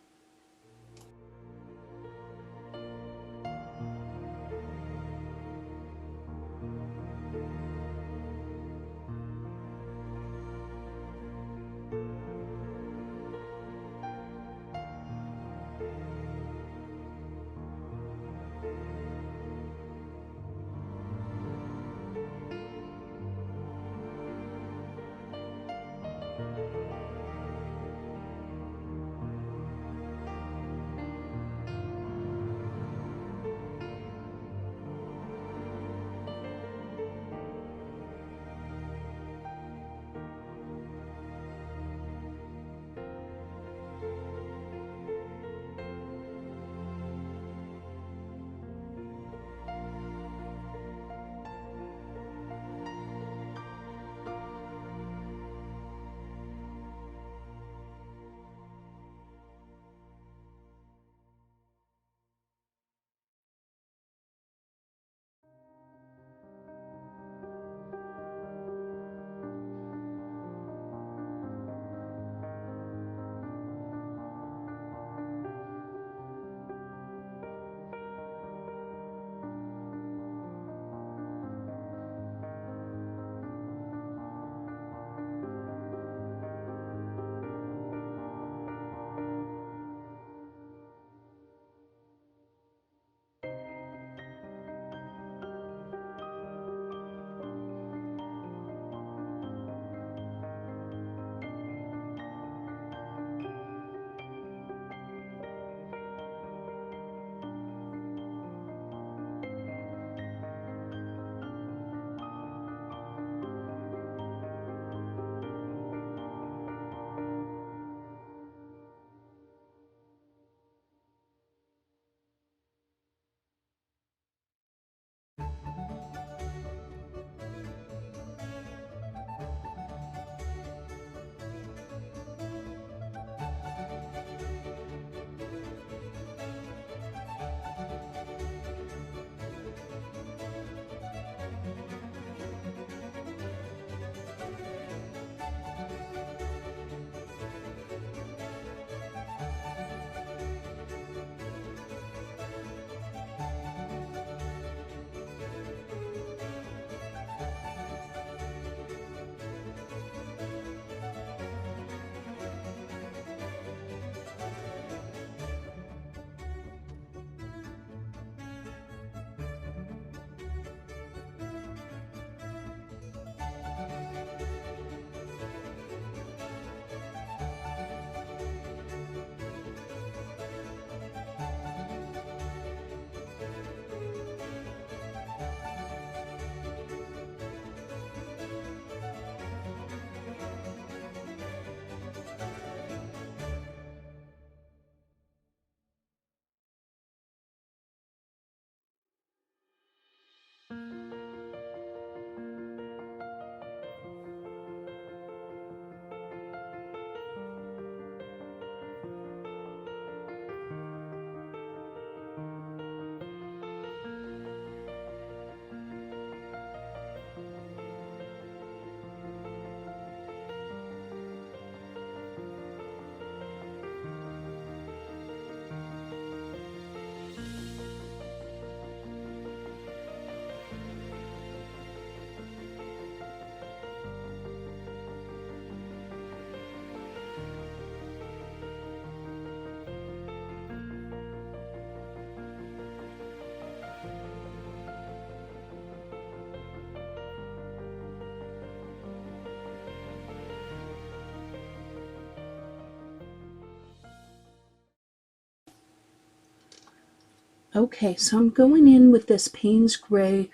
Okay, so I'm going in with this Payne's Gray,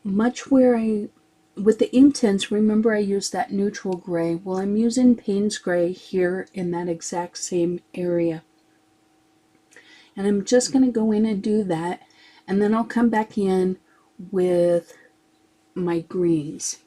with the Inktense, remember I used that neutral gray. Well, I'm using Payne's Gray here in that exact same area. And I'm just going to go in and do that, and then I'll come back in with my greens.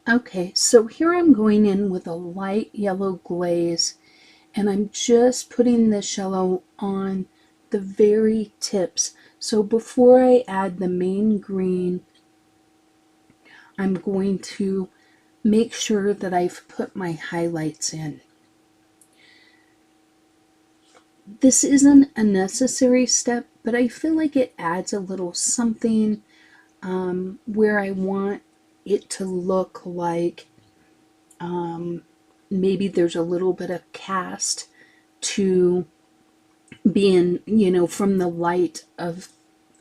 Okay, so here I'm going in with a light yellow glaze, and I'm just putting this yellow on the very tips. So before I add the main green, I'm going to make sure that I've put my highlights in. This isn't a necessary step, but I feel like it adds a little something where I want it to look like maybe there's a little bit of cast to being, from the light of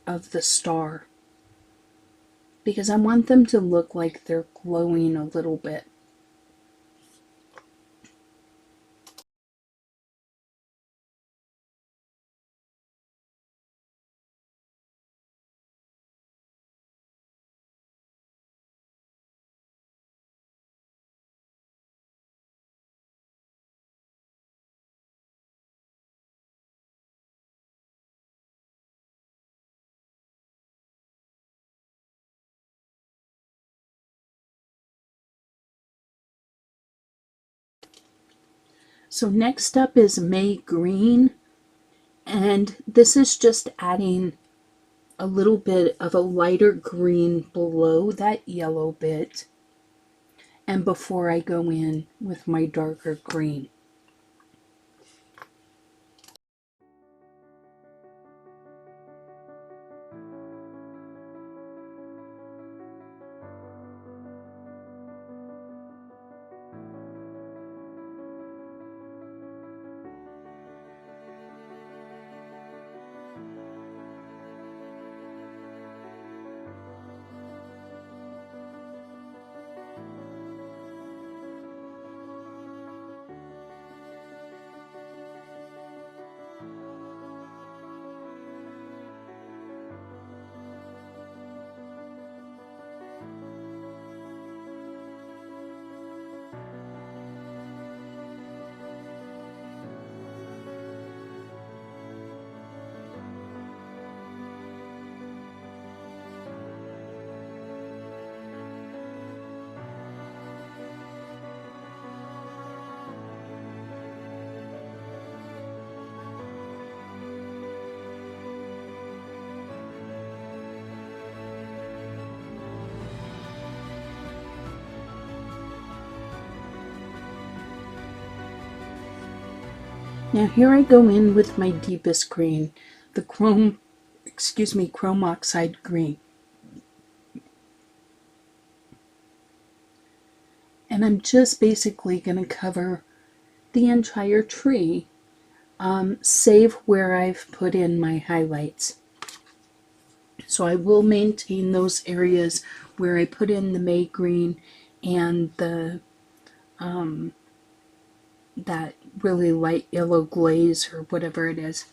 the star. Because I want them to look like they're glowing a little bit. So next up is May Green, and this is just adding a little bit of a lighter green below that yellow bit, and before I go in with my darker green. Now here I go in with my deepest green, the chrome oxide green. And I'm just basically going to cover the entire tree, save where I've put in my highlights. So I will maintain those areas where I put in the May green and the that really light yellow glaze or whatever it is.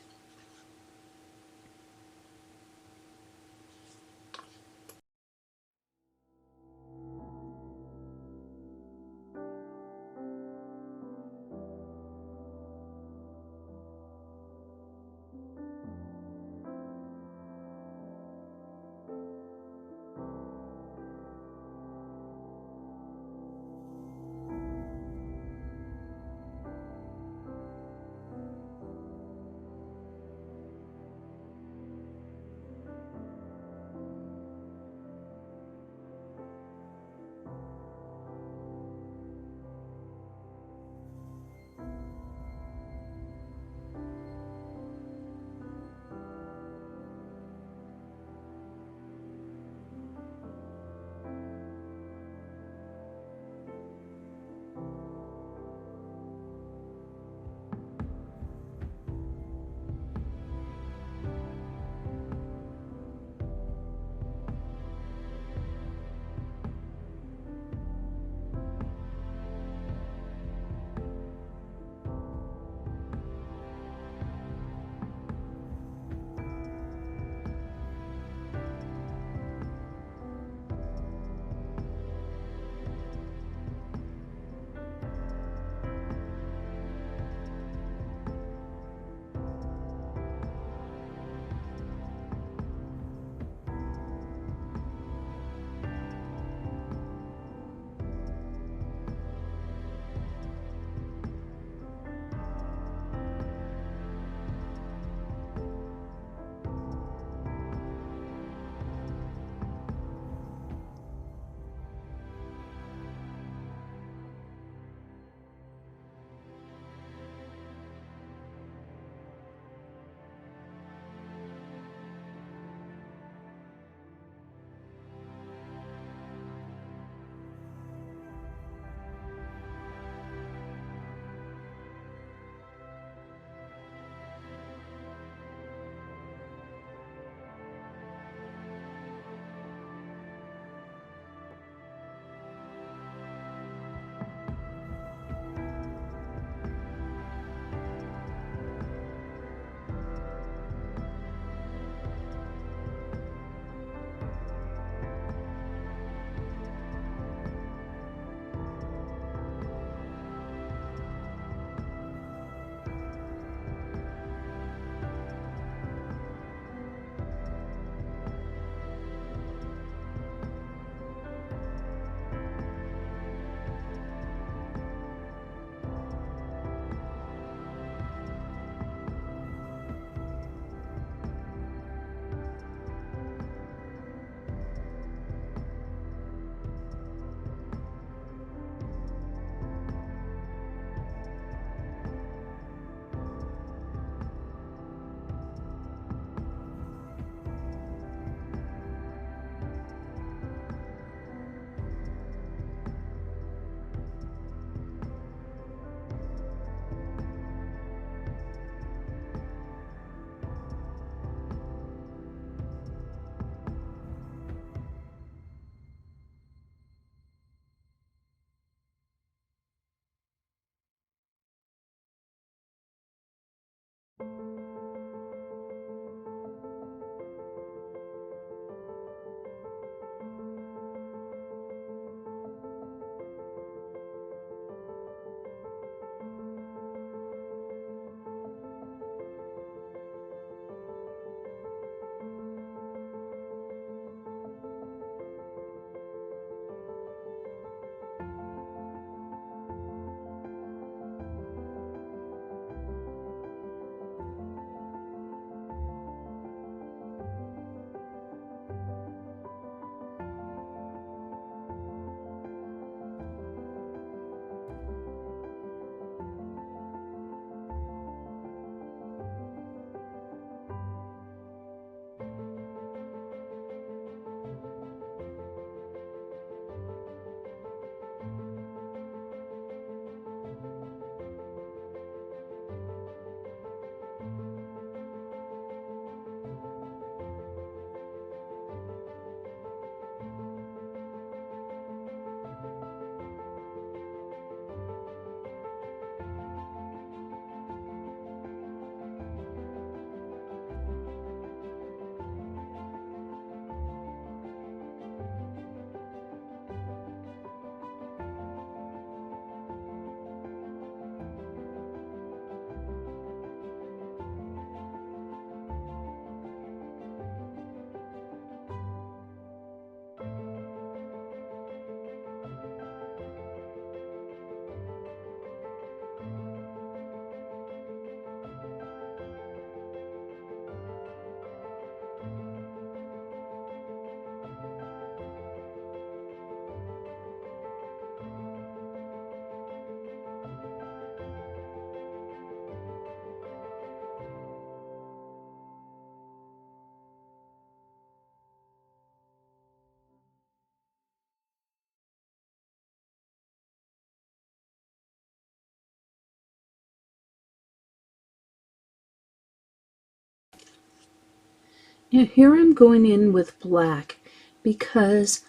Now here I'm going in with black because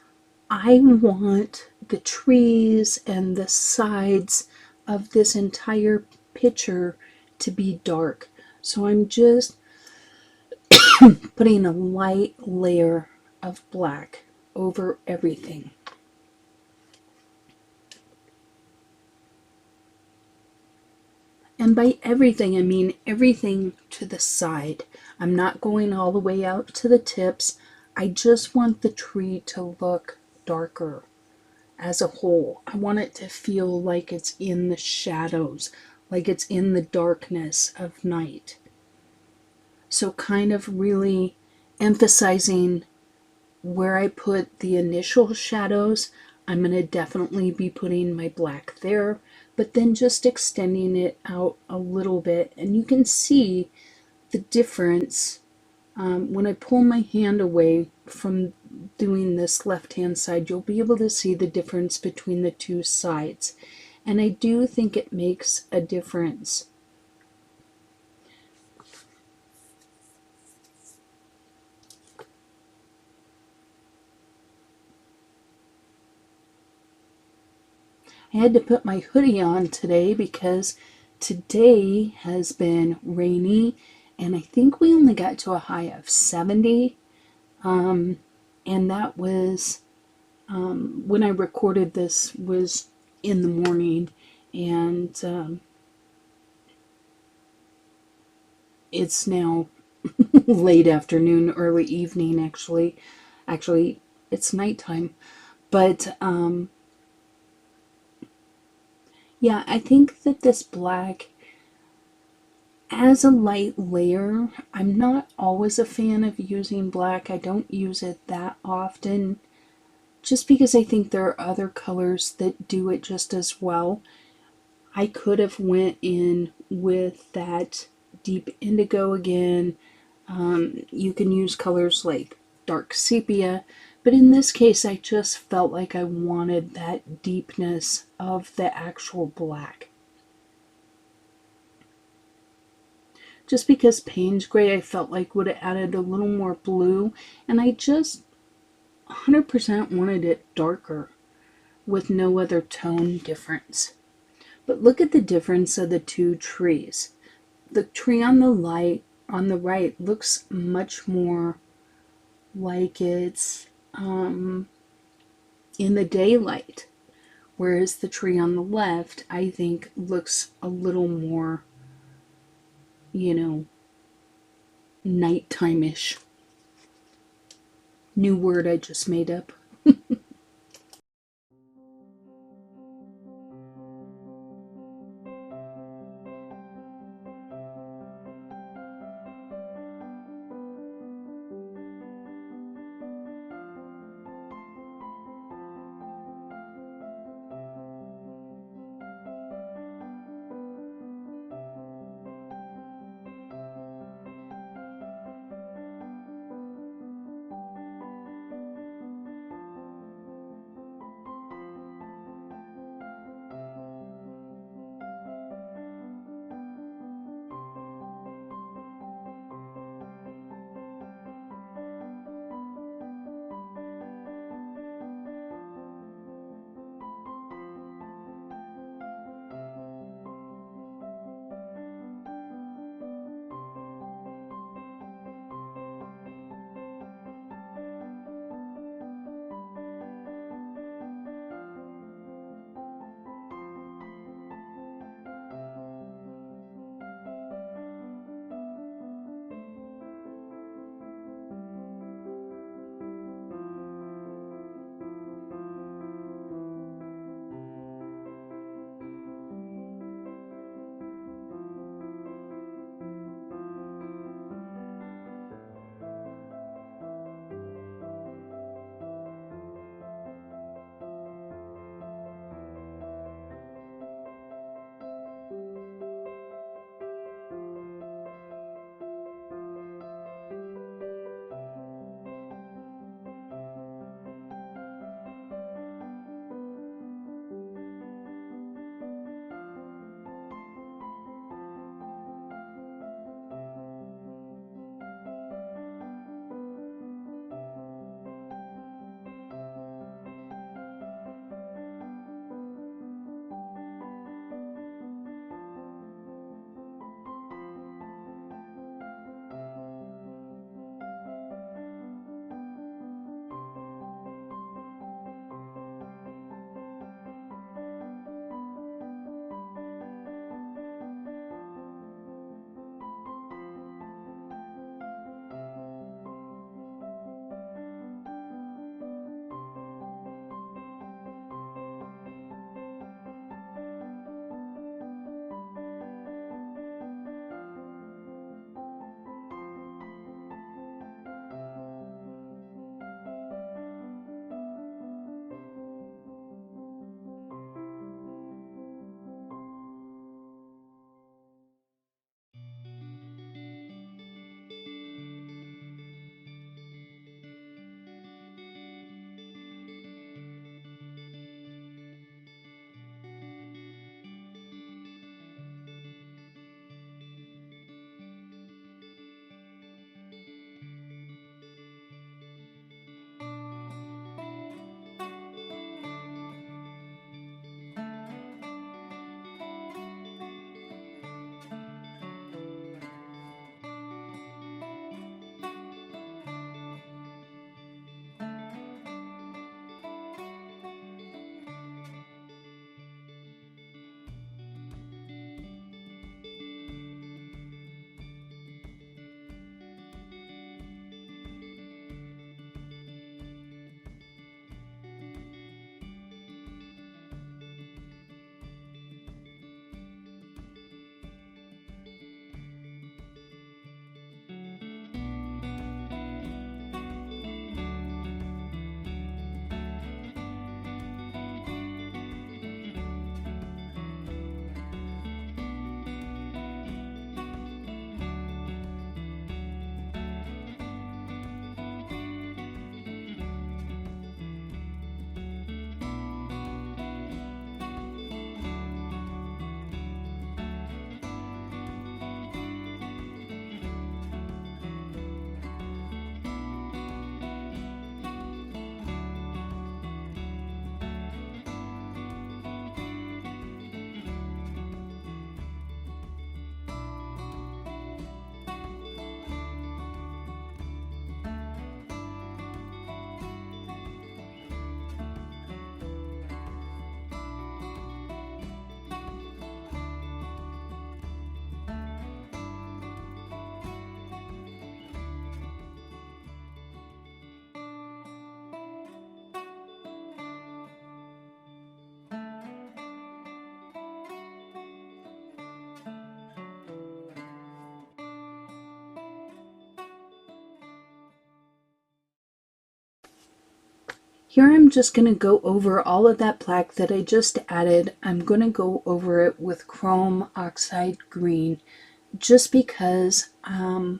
I want the trees and the sides of this entire picture to be dark. So I'm just putting a light layer of black over everything. And by everything, I mean everything to the side. I'm not going all the way out to the tips. I just want the tree to look darker as a whole. I want it to feel like it's in the shadows, like it's in the darkness of night. So kind of really emphasizing where I put the initial shadows. I'm going to definitely be putting my black there, but then just extending it out a little bit. And you can see the difference when I pull my hand away from doing this left hand side. You'll be able to see the difference between the two sides. And I do think it makes a difference. I had to put my hoodie on today because today has been rainy and I think we only got to a high of 70. And that was when I recorded this was in the morning, and it's now late afternoon, early evening. Actually, it's nighttime. But yeah, I think that this black as a light layer, I'm not always a fan of using black. I don't use it that often just because I think there are other colors that do it just as well. I could have went in with that deep indigo again. You can use colors like dark sepia, but in this case I just felt like I wanted that deepness of the actual black. Just because Payne's Gray I felt like would have added a little more blue, and I just 100% wanted it darker with no other tone difference. But look at the difference of the two trees. The tree on the right looks much more like it's in the daylight, whereas the tree on the left I think looks a little more, you know, nighttime-ish. New word I just made up. Here I'm just going to go over all of that black that I just added. I'm going to go over it with chrome oxide green just because I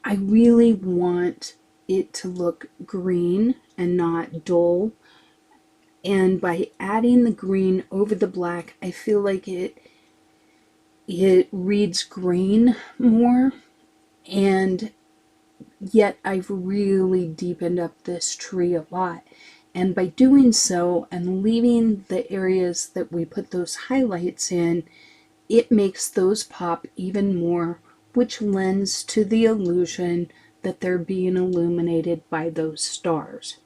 really want it to look green and not dull. And by adding the green over the black, I feel like it reads green more, and yet I've really deepened up this tree a lot. And by doing so and leaving the areas that we put those highlights in, it makes those pop even more, which lends to the illusion that they're being illuminated by those stars.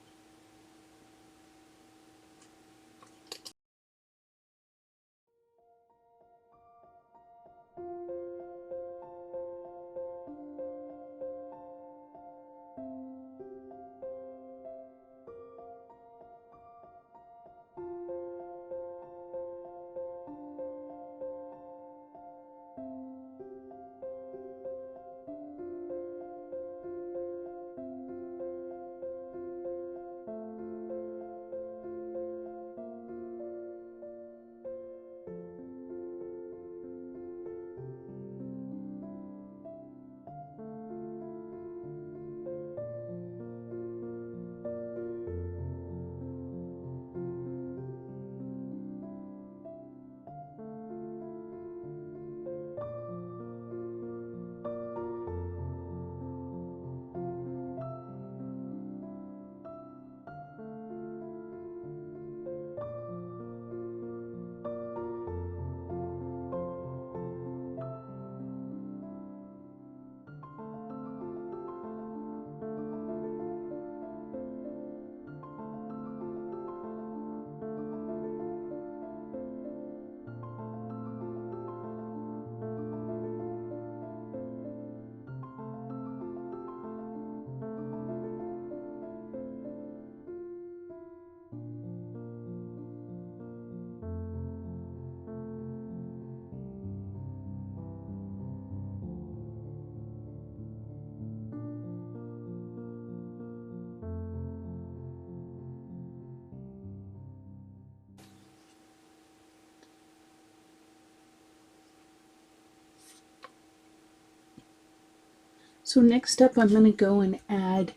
So next up, I'm going to go and add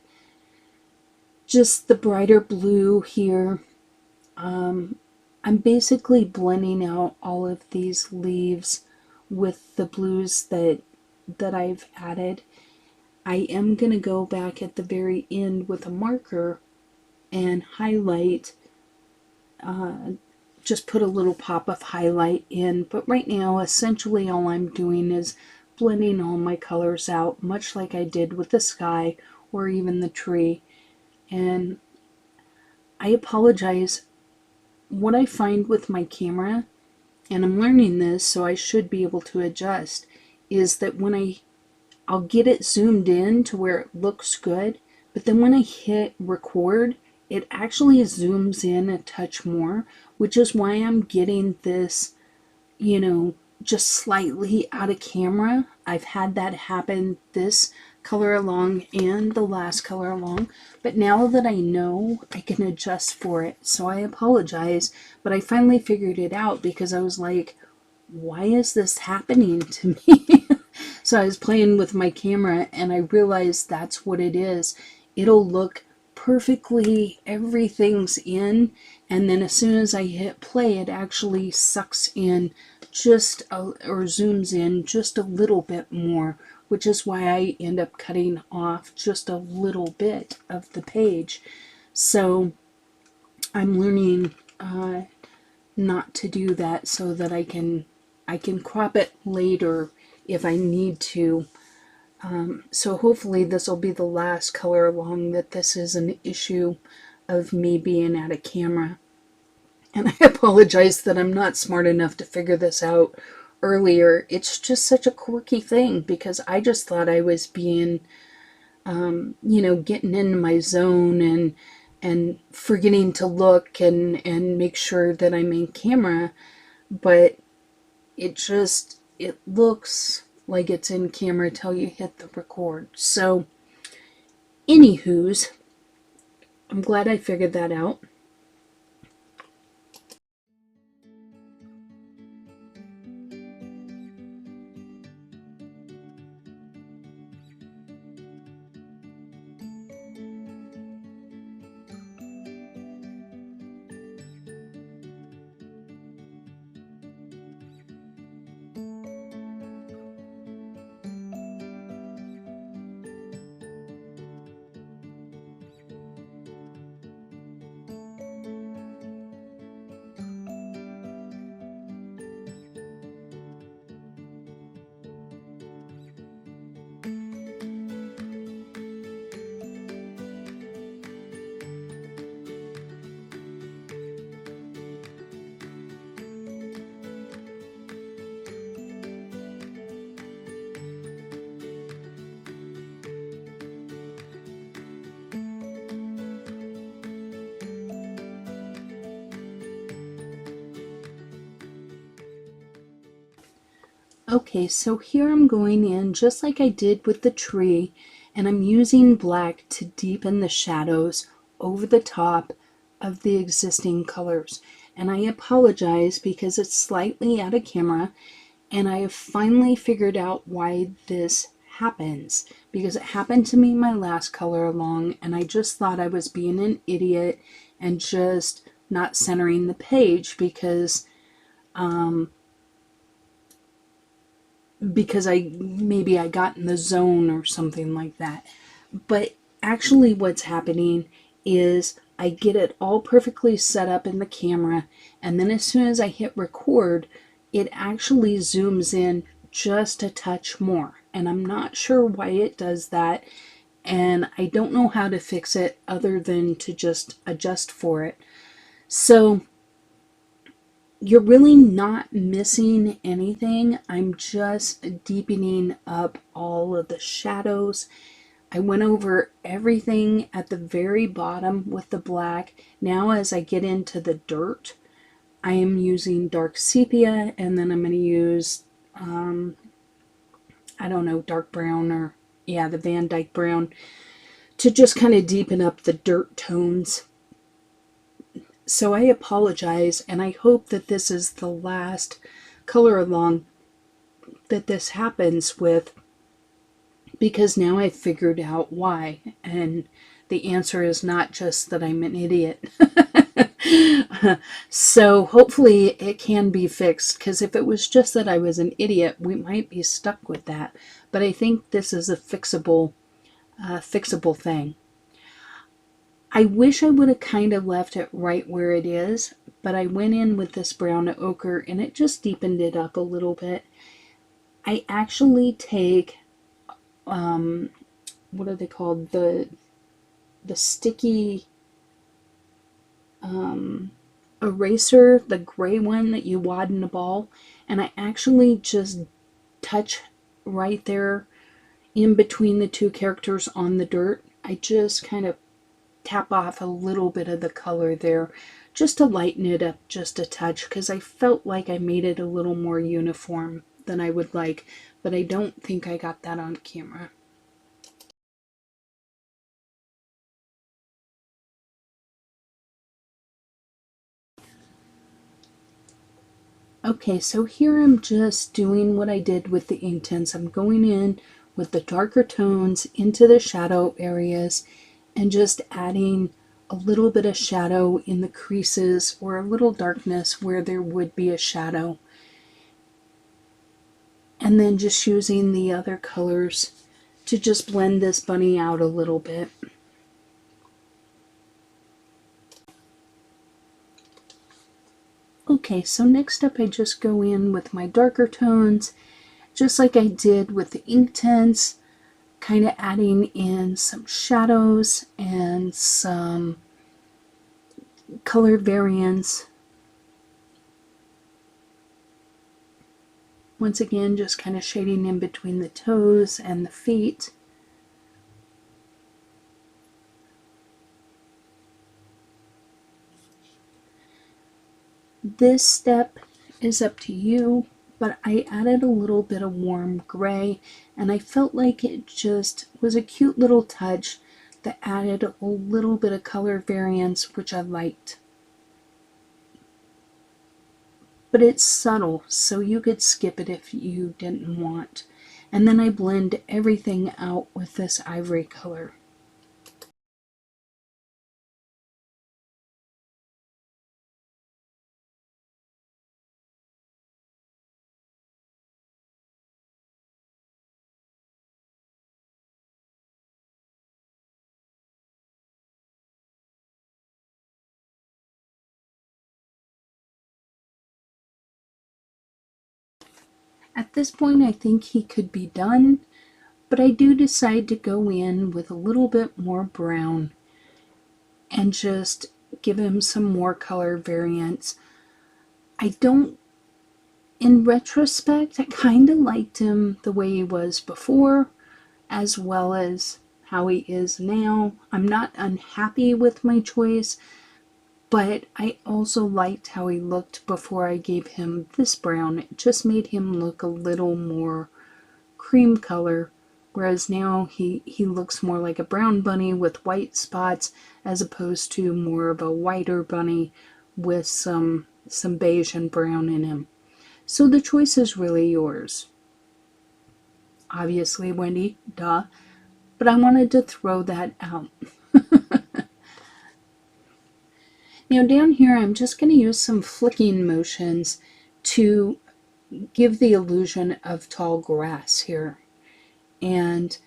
just the brighter blue here. I'm basically blending out all of these leaves with the blues that I've added. I am going to go back at the very end with a marker and highlight, just put a little pop of highlight in. But right now, essentially all I'm doing is blending all my colors out, much like I did with the sky or even the tree. And I apologize. What I find with my camera, and I'm learning this, so I should be able to adjust, is that when I'll get it zoomed in to where it looks good, but then when I hit record, it actually zooms in a touch more, which is why I'm getting this, just slightly out of camera. I've had that happen this color along and the last color along, but now that I know, I can adjust for it. So I apologize, but I finally figured it out because I was like, why is this happening to me? So I was playing with my camera and I realized that's what it is. It'll look perfectly, everything's in, and then as soon as I hit play, it actually sucks in or zooms in just a little bit more, which is why I end up cutting off just a little bit of the page. So I'm learning not to do that so that I can crop it later if I need to. So hopefully this will be the last color along that this is an issue of me being at a camera. And I apologize that I'm not smart enough to figure this out earlier. It's just such a quirky thing because I just thought I was being, getting into my zone and forgetting to look and make sure that I'm in camera. But it looks like it's in camera till you hit the record. So, anywho's, I'm glad I figured that out. Okay, so here I'm going in just like I did with the tree, and I'm using black to deepen the shadows over the top of the existing colors. And I apologize because it's slightly out of camera, and I have finally figured out why this happens, because it happened to me my last color along, and I just thought I was being an idiot and just not centering the page because I got in the zone or something like that. But actually what's happening is I get it all perfectly set up in the camera, and then as soon as I hit record, it actually zooms in just a touch more. And I'm not sure why it does that, and I don't know how to fix it other than to just adjust for it. So you're really not missing anything. I'm just deepening up all of the shadows. I went over everything at the very bottom with the black. Now as I get into the dirt, I am using dark sepia, and then I'm going to use, I don't know, dark brown, or yeah, the Van Dyke brown, to just kind of deepen up the dirt tones. So I apologize, and I hope that this is the last color along that this happens with, because now I've figured out why, and the answer is not just that I'm an idiot. So hopefully it can be fixed, because if it was just that I was an idiot, we might be stuck with that. But I think this is a fixable thing. I wish I would have kind of left it right where it is, but I went in with this brown ochre and it just deepened it up a little bit. I actually take, what are they called? The sticky eraser, the gray one that you wad in a ball, and I actually just touch right there in between the two characters on the dirt. I just kind of tap off a little bit of the color there just to lighten it up just a touch, because I felt like I made it a little more uniform than I would like, but I don't think I got that on camera. Okay, so here I'm just doing what I did with the Inktense. I'm going in with the darker tones into the shadow areas and just adding a little bit of shadow in the creases, or a little darkness where there would be a shadow. And then just using the other colors to just blend this bunny out a little bit. Okay, so next up I just go in with my darker tones, just like I did with the Inktense, kind of adding in some shadows and some color variants. Once again, just kind of shading in between the toes and the feet. This step is up to you, but I added a little bit of warm gray, and I felt like it just was a cute little touch that added a little bit of color variance, which I liked. But it's subtle, so you could skip it if you didn't want. And then I blend everything out with this ivory color. At this point, I think he could be done, but I do decide to go in with a little bit more brown and just give him some more color variance. I don't, in retrospect, I kind of liked him the way he was before, as well as how he is now. I'm not unhappy with my choice, but I also liked how he looked before I gave him this brown. It just made him look a little more cream color, whereas now he looks more like a brown bunny with white spots as opposed to more of a whiter bunny with some beige and brown in him. So the choice is really yours. Obviously, Wendy, duh, but I wanted to throw that out. Now down here I'm just going to use some flicking motions to give the illusion of tall grass here. And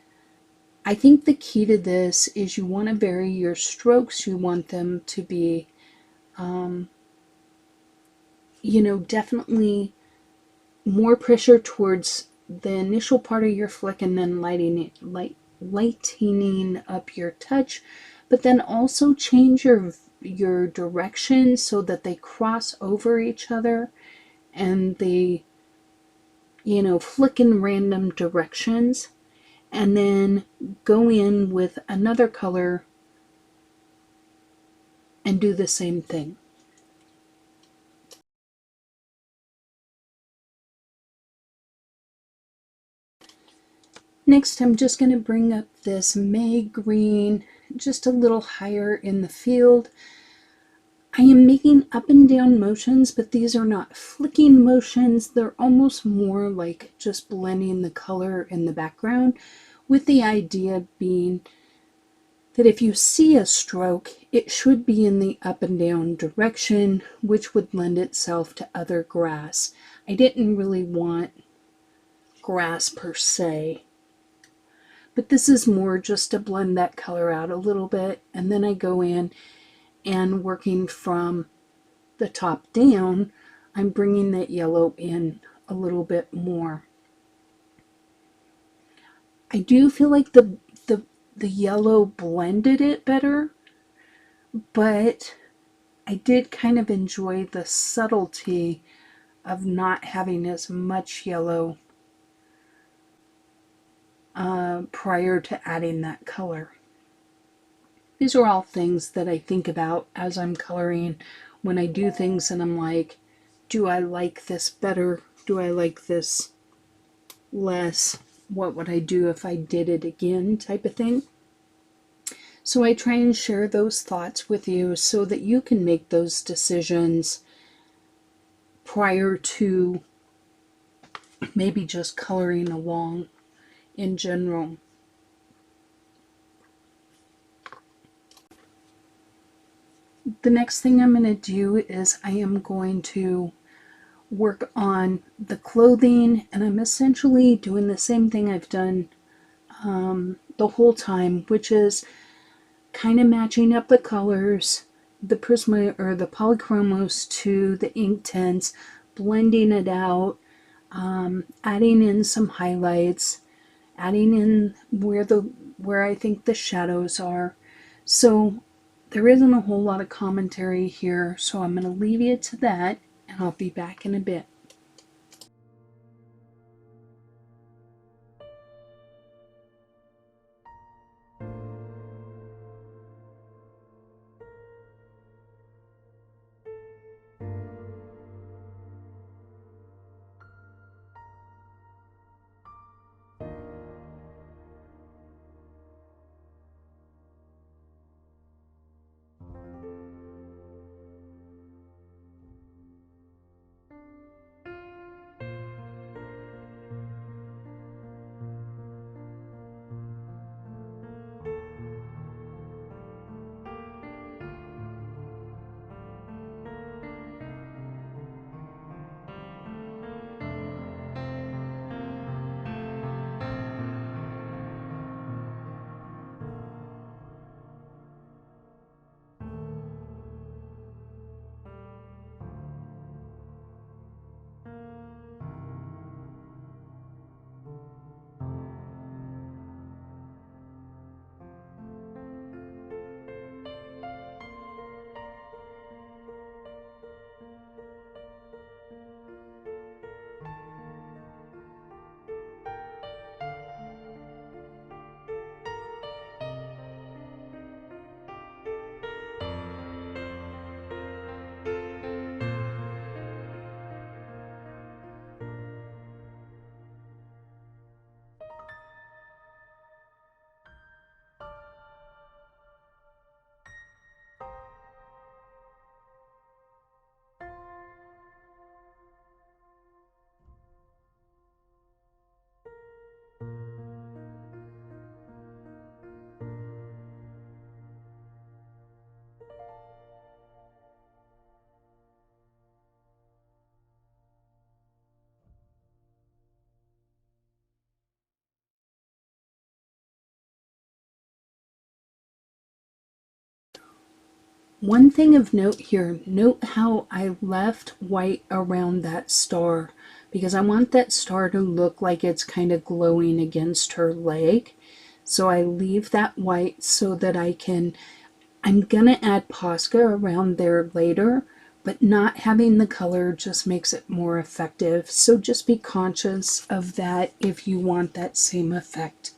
I think the key to this is you want to vary your strokes. You want them to be, definitely more pressure towards the initial part of your flick and then lightening up your touch, but then also change your direction so that they cross over each other and they flick in random directions, and then go in with another color and do the same thing. Next, I'm just going to bring up this May green just a little higher in the field. I am making up and down motions, but these are not flicking motions. They're almost more like just blending the color in the background, with the idea being that if you see a stroke, it should be in the up and down direction, which would lend itself to other grass. I didn't really want grass per se, but this is more just to blend that color out a little bit, and then I go in and working from the top down, I'm bringing that yellow in a little bit more. I do feel like the yellow blended it better, but I did kind of enjoy the subtlety of not having as much yellow prior to adding that color. These are all things that I think about as I'm coloring when I do things and I'm like, do I like this better? Do I like this less? What would I do if I did it again, type of thing. So I try and share those thoughts with you so that you can make those decisions prior to maybe just coloring along in general. The next thing I'm going to do is I am going to work on the clothing, and I'm essentially doing the same thing I've done the whole time, which is kind of matching up the colors, the Prisma or the Polychromos to the Inktense, blending it out, adding in some highlights, adding in where I think the shadows are. So there isn't a whole lot of commentary here, so I'm going to leave you to that, and I'll be back in a bit. One thing of note here, note how I left white around that star because I want that star to look like it's kind of glowing against her leg. So I leave that white so that I'm gonna add Posca around there later, but not having the color just makes it more effective. So just be conscious of that if you want that same effect.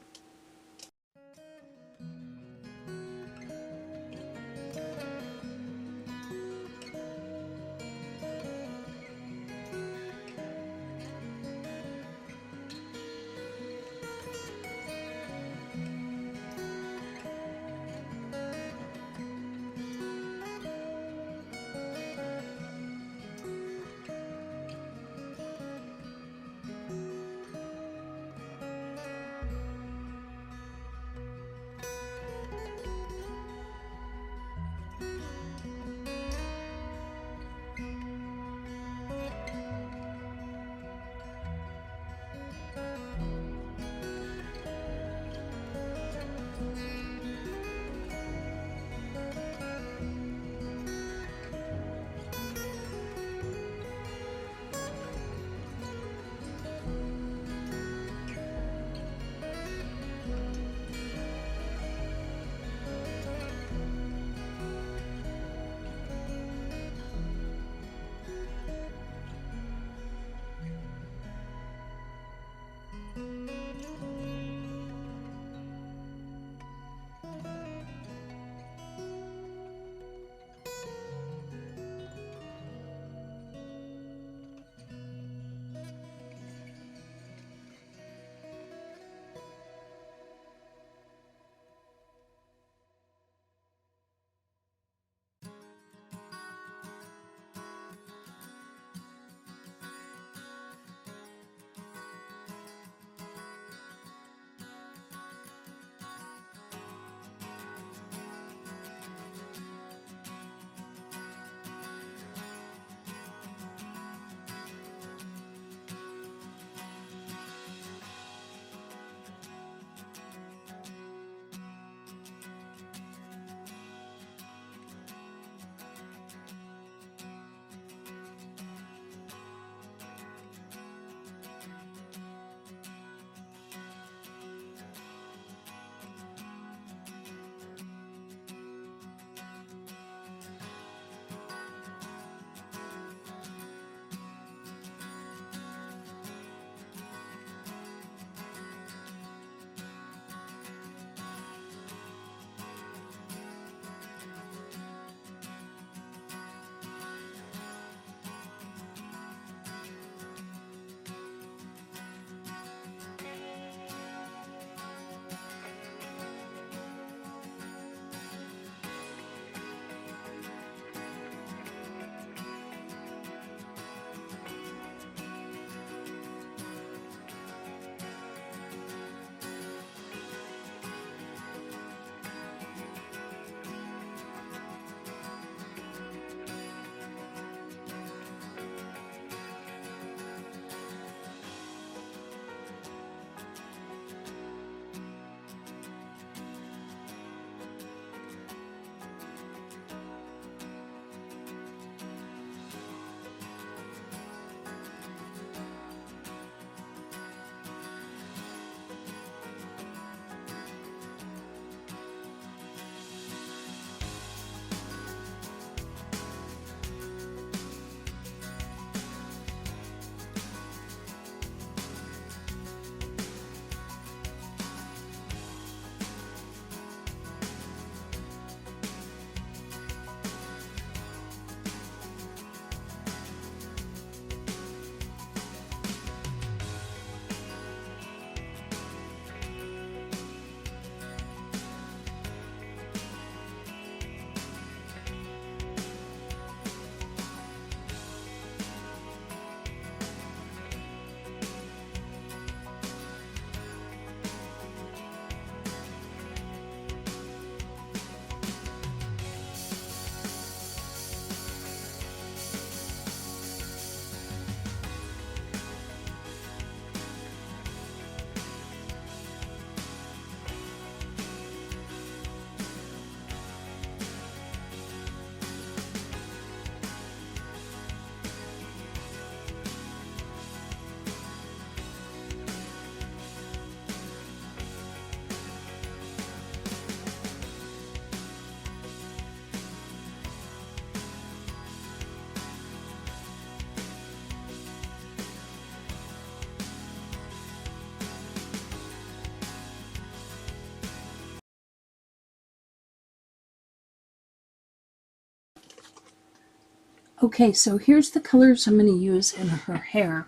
Okay, so here's the colors I'm going to use in her hair.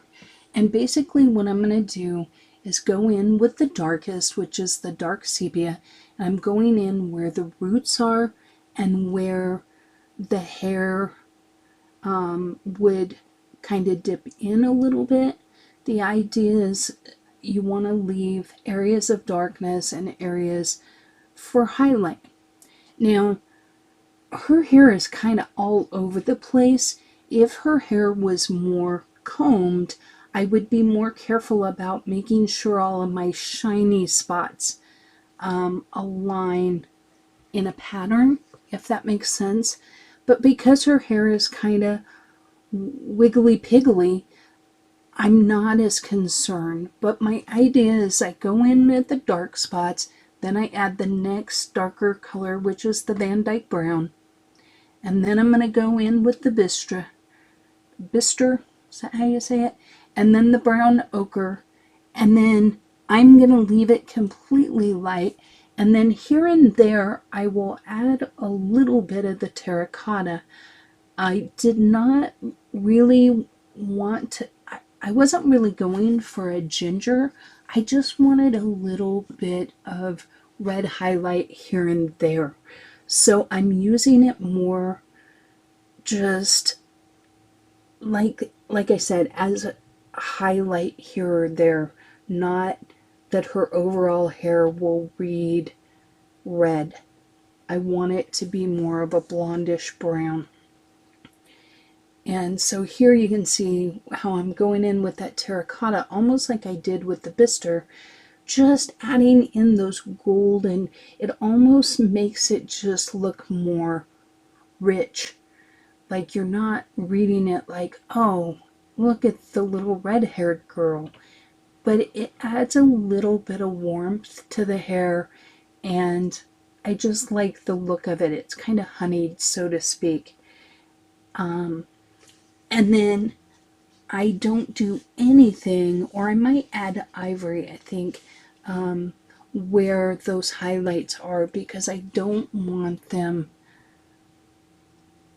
And basically what I'm going to do is go in with the darkest, which is the dark sepia. And I'm going in where the roots are and where the hair would kind of dip in a little bit. The idea is you want to leave areas of darkness and areas for highlight. Now, her hair is kind of all over the place. If her hair was more combed, I would be more careful about making sure all of my shiny spots align in a pattern, if that makes sense. But because her hair is kind of wiggly piggly, I'm not as concerned. But my idea is I go in at the dark spots, then I add the next darker color, which is the Van Dyke Brown. And then I'm going to go in with the Bister, is that how you say it? And then the brown ochre. And then I'm going to leave it completely light. And then here and there, I will add a little bit of the terracotta. I did not really want to, I wasn't really going for a ginger. I just wanted a little bit of red highlight here and there. So I'm using it more just like I said, as a highlight here or there, not that her overall hair will read red. I want it to be more of a blondish brown. And so here you can see how I'm going in with that terracotta, almost like I did with the Bister, just adding in those golden, it almost makes it just look more rich. Like you're not reading it like, oh, look at the little red-haired girl. But it adds a little bit of warmth to the hair, and I just like the look of it. It's kind of honeyed, so to speak. And then I don't do anything, or I might add ivory, I think, where those highlights are, because I don't want them.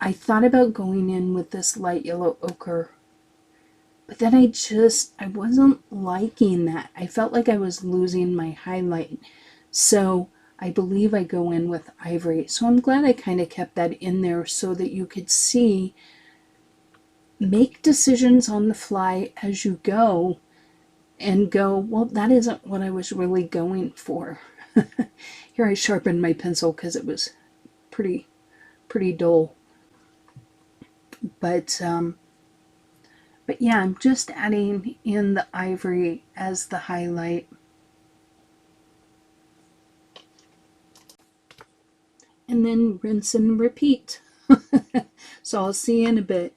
I thought about going in with this light yellow ochre, but then I wasn't liking that. I felt like I was losing my highlight. So I believe I go in with ivory. So I'm glad I kind of kept that in there so that you could see, make decisions on the fly as you go and go, well, that isn't what I was really going for. Here I sharpened my pencil because it was pretty dull. But yeah, I'm just adding in the ivory as the highlight. And then rinse and repeat. So I'll see you in a bit.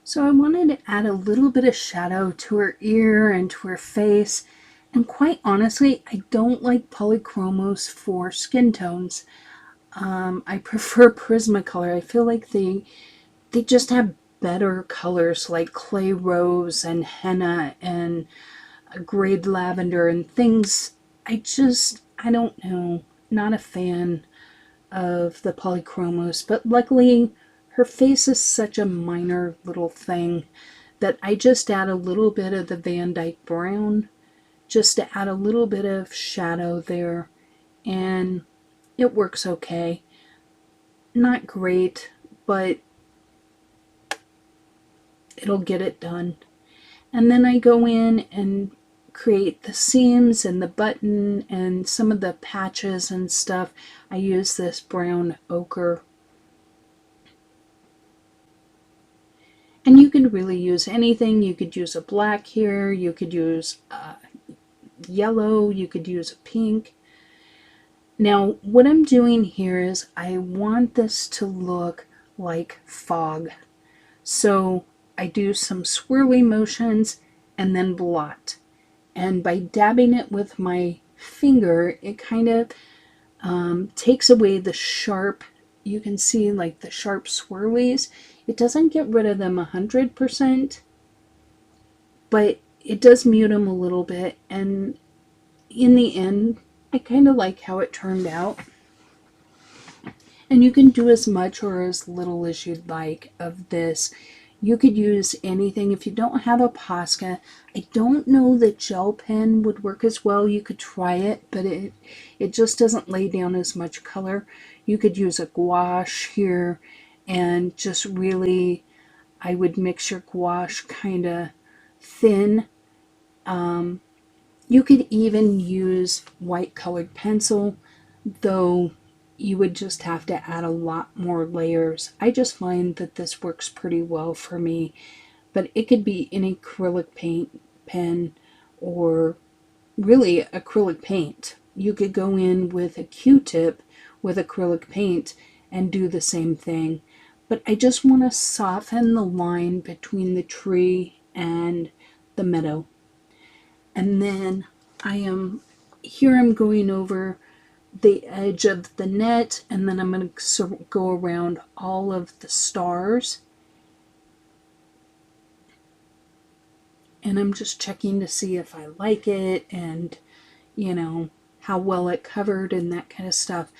So I wanted to add a little bit of shadow to her ear and to her face. And quite honestly, I don't like Polychromos for skin tones. I prefer Prismacolor. I feel like they just have better colors like clay rose and henna and grayed lavender and things. I don't know, not a fan of the Polychromos, but luckily her face is such a minor little thing that I just add a little bit of the Van Dyke Brown just to add a little bit of shadow there, and it works okay. Not great, but it'll get it done. And then I go in and create the seams and the button and some of the patches and stuff. I use this brown ochre. And you could really use anything. You could use a black here, you could use yellow, you could use a pink. Now what I'm doing here is I want this to look like fog. So I do some swirly motions and then blot. And by dabbing it with my finger, it kind of takes away the sharp, you can see like the sharp swirlies. It doesn't get rid of them 100%, but it does mute them a little bit. And in the end, I kind of like how it turned out. And you can do as much or as little as you'd like of this. You could use anything. If you don't have a Posca, I don't know that gel pen would work as well. You could try it, but it just doesn't lay down as much color. You could use a gouache here and just really, I would mix your gouache kind of thin. You could even use white colored pencil, though you would just have to add a lot more layers. I just find that this works pretty well for me, but it could be an acrylic paint pen or really acrylic paint. You could go in with a Q-tip with acrylic paint and do the same thing. But I just want to soften the line between the tree and the meadow. And then I'm going over the edge of the net, and then I'm going to go around all of the stars. And I'm just checking to see if I like it and, how well it covered and that kind of stuff.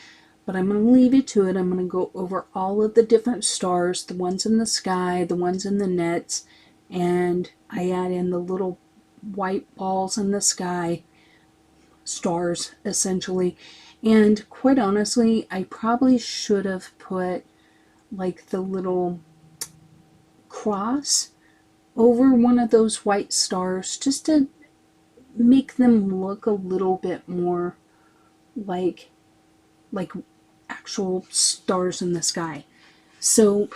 But I'm going to leave it to it. I'm going to go over all of the different stars, the ones in the sky, the ones in the nets, and I add in the little white balls in the sky, stars essentially. And quite honestly, I probably should have put like the little cross over one of those white stars just to make them look a little bit more like actual stars in the sky. So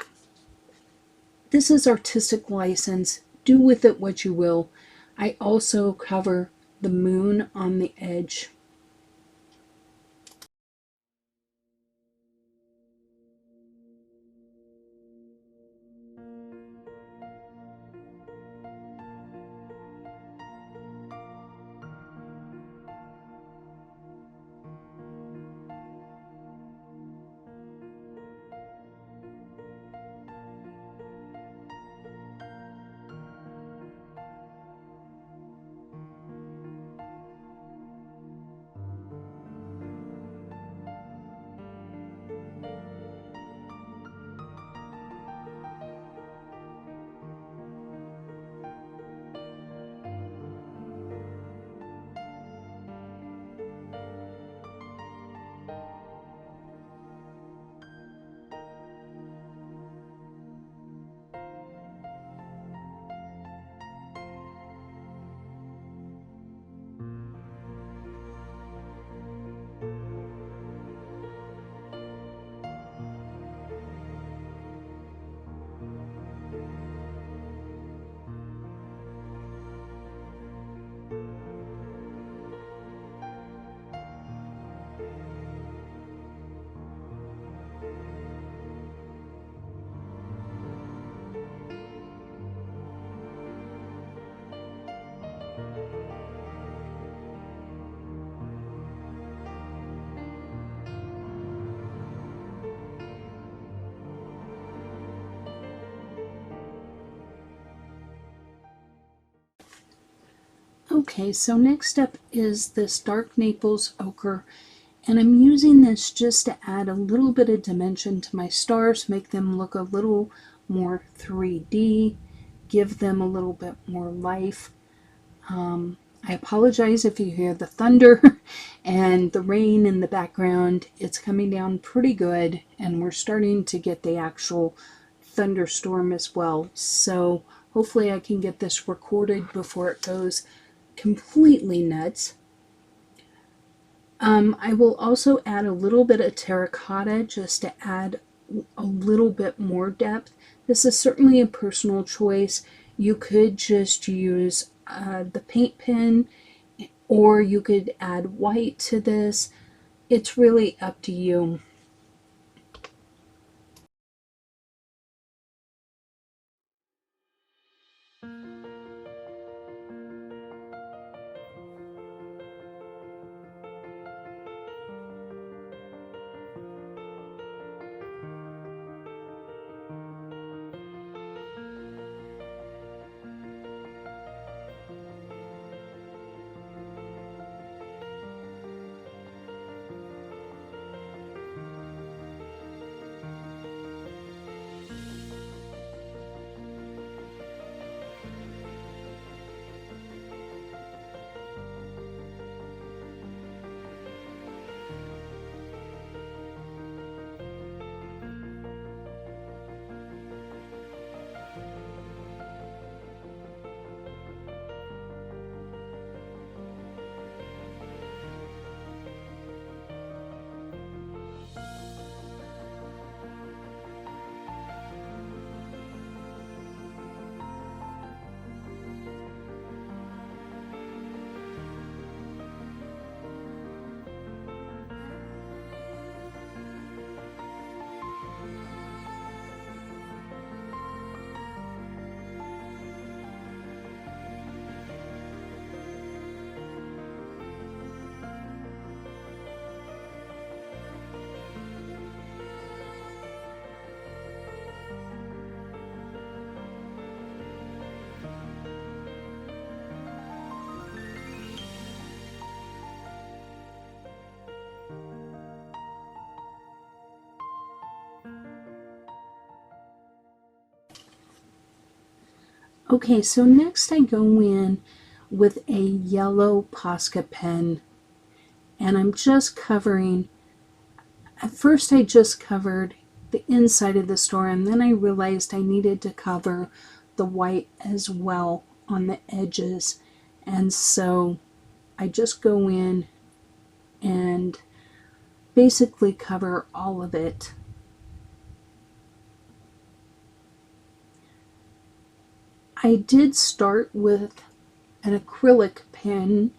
this is artistic license. Do with it what you will. I also cover the moon on the edge. Okay, so next up is this dark Naples ochre, and I'm using this just to add a little bit of dimension to my stars, make them look a little more 3D, give them a little bit more life. I apologize if you hear the thunder and the rain in the background. It's coming down pretty good, and we're starting to get the actual thunderstorm as well. So hopefully I can get this recorded before it goes completely nuts. I will also add a little bit of terracotta just to add a little bit more depth. This is certainly a personal choice. You could just use the paint pen, or you could add white to this. It's really up to you. Okay, so next I go in with a yellow Posca pen, and I'm just covering, at first I just covered the inside of the star, and then I realized I needed to cover the white as well on the edges, and so I just go in and basically cover all of it. I did start with an acrylic pen,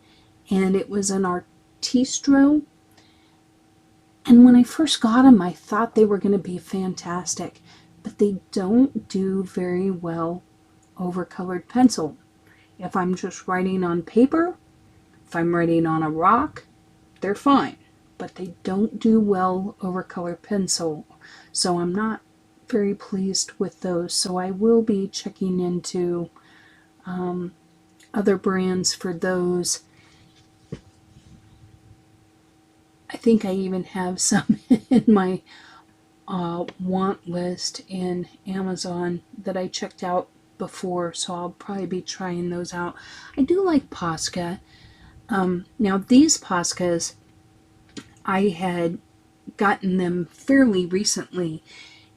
and it was an Artistro. And when I first got them, I thought they were going to be fantastic, but they don't do very well over colored pencil. If I'm just writing on paper, if I'm writing on a rock, they're fine, but they don't do well over colored pencil. So I'm not very pleased with those. So I will be checking into other brands for those. I think I even have some in my want list in Amazon that I checked out before, so I'll probably be trying those out. I do like Posca. Now these Poscas, I had gotten them fairly recently,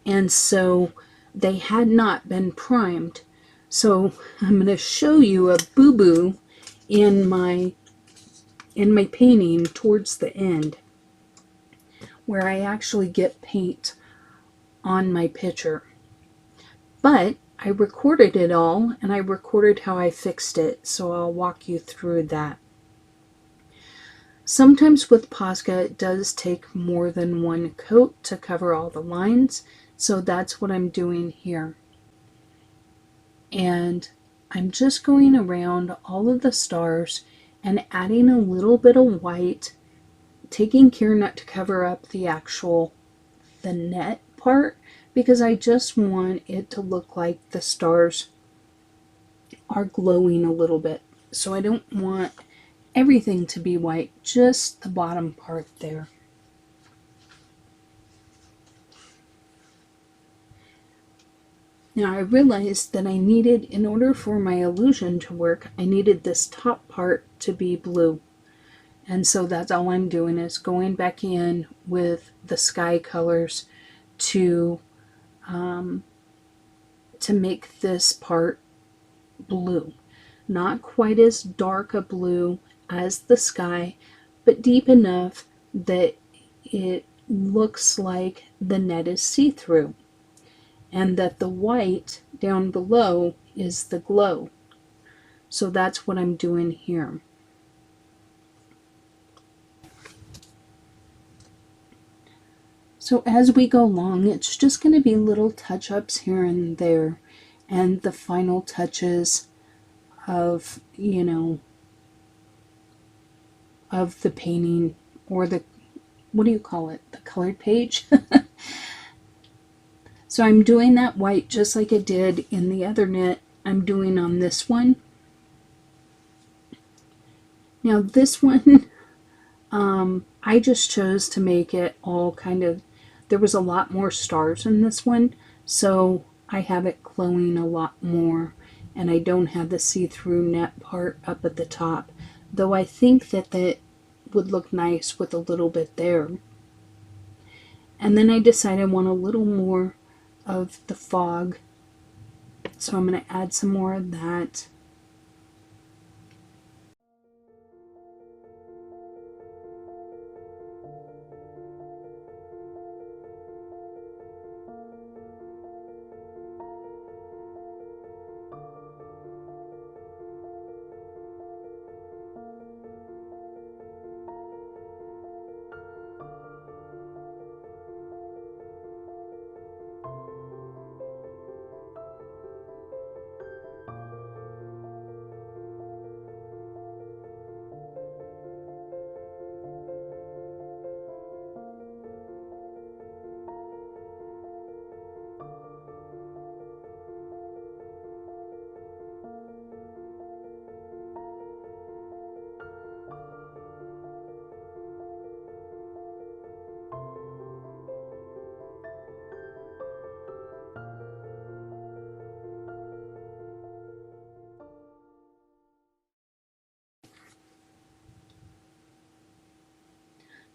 and so they had not been primed. So I'm going to show you a boo-boo in my painting towards the end, where I actually get paint on my picture. But I recorded it all, and I recorded how I fixed it, so I'll walk you through that. Sometimes with Posca, it does take more than one coat to cover all the lines, so that's what I'm doing here. And I'm just going around all of the stars and adding a little bit of white, taking care not to cover up the net part, because I just want it to look like the stars are glowing a little bit. So I don't want everything to be white, just the bottom part there. Now I realized that I needed, in order for my illusion to work, I needed this top part to be blue. And so that's all I'm doing, is going back in with the sky colors to make this part blue. Not quite as dark a blue as the sky, but deep enough that it looks like the net is see-through, and that the white down below is the glow. So that's what I'm doing here. So as we go along, it's just going to be little touch-ups here and there, and the final touches of, of the painting, or the, what do you call it, the colored page. So I'm doing that white just like I did in the other knit. I'm doing on this one. Now this one, I just chose to make it all kind of, there was a lot more stars in this one, so I have it glowing a lot more, and I don't have the see-through net part up at the top, though I think that that would look nice with a little bit there. And then I decided I want a little more of the fog, so I'm going to add some more of that.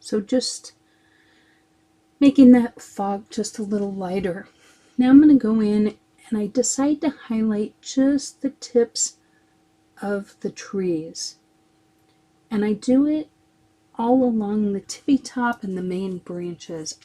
So just making that fog just a little lighter. Now I'm going to go in and I decide to highlight just the tips of the trees. And I do it all along the tippy top and the main branches.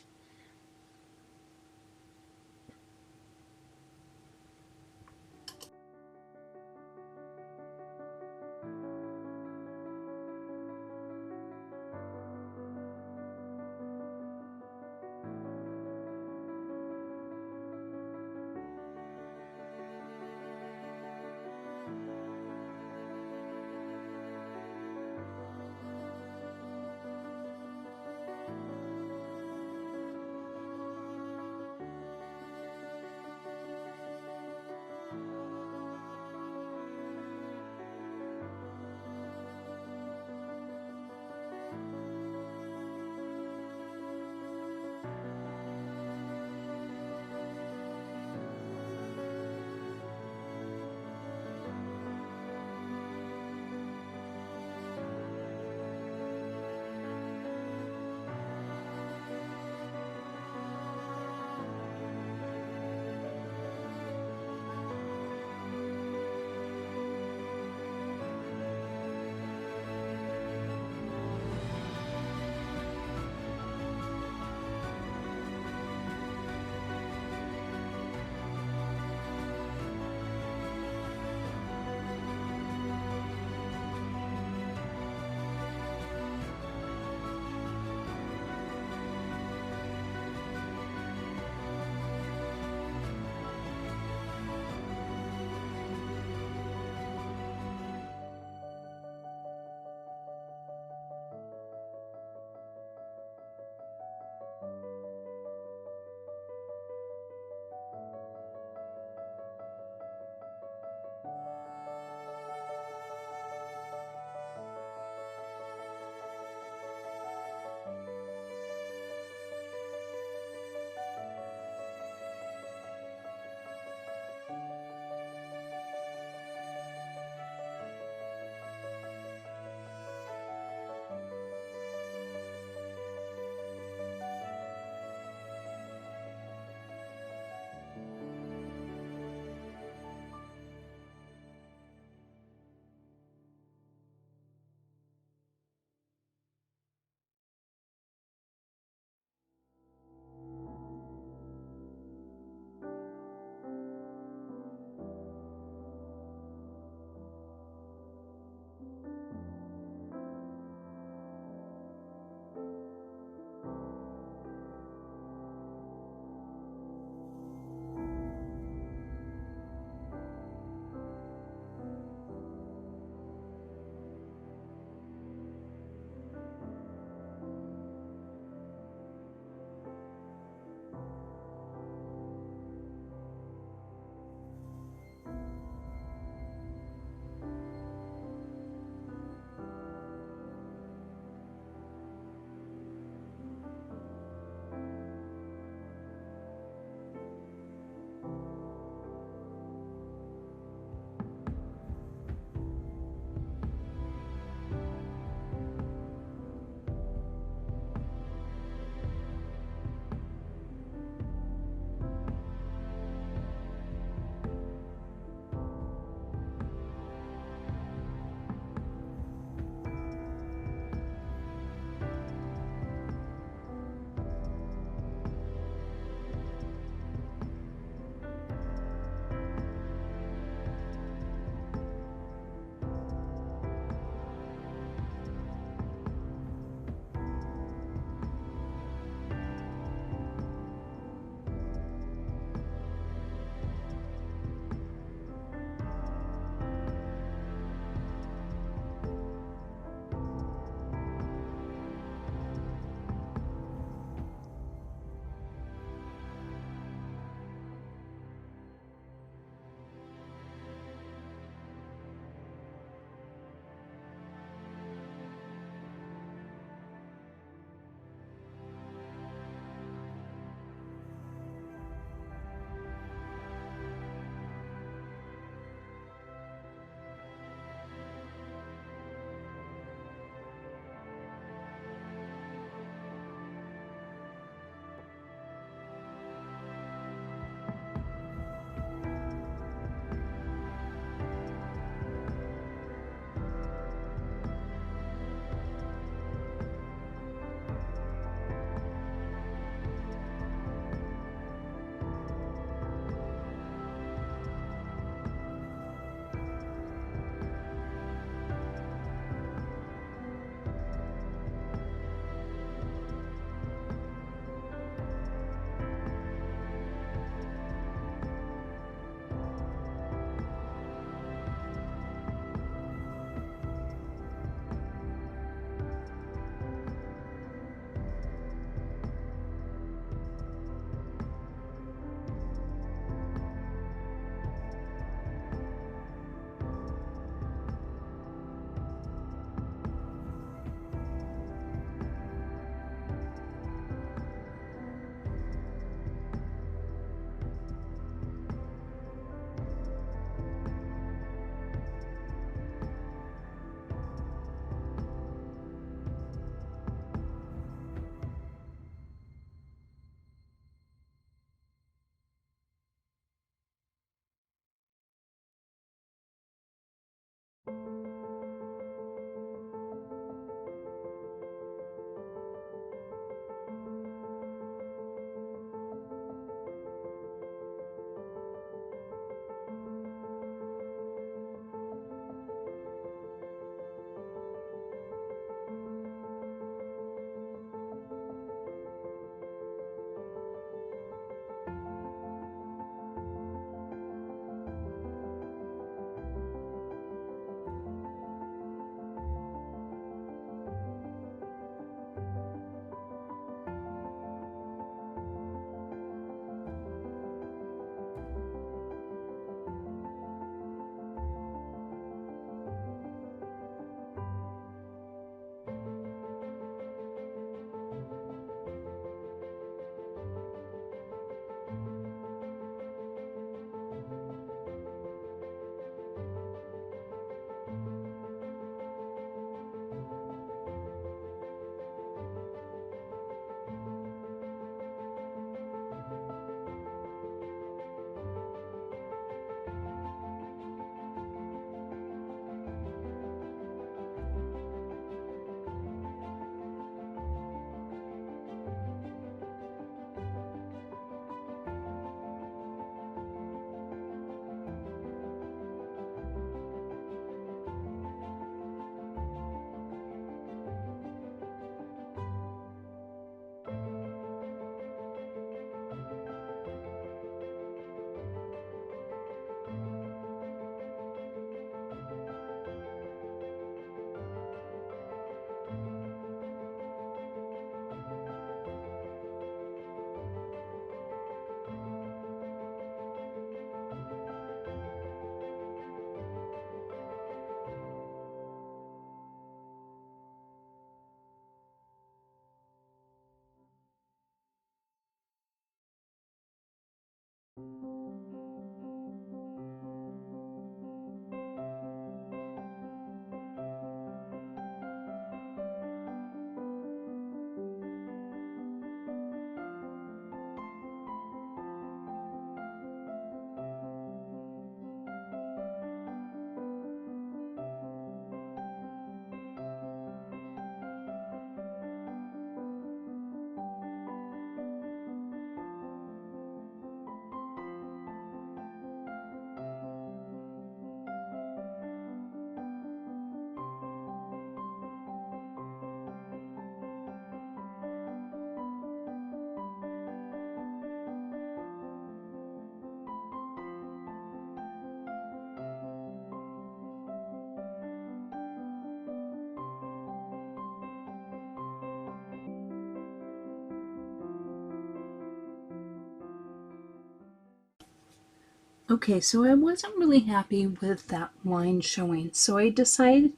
Okay, so I wasn't really happy with that line showing, so I decided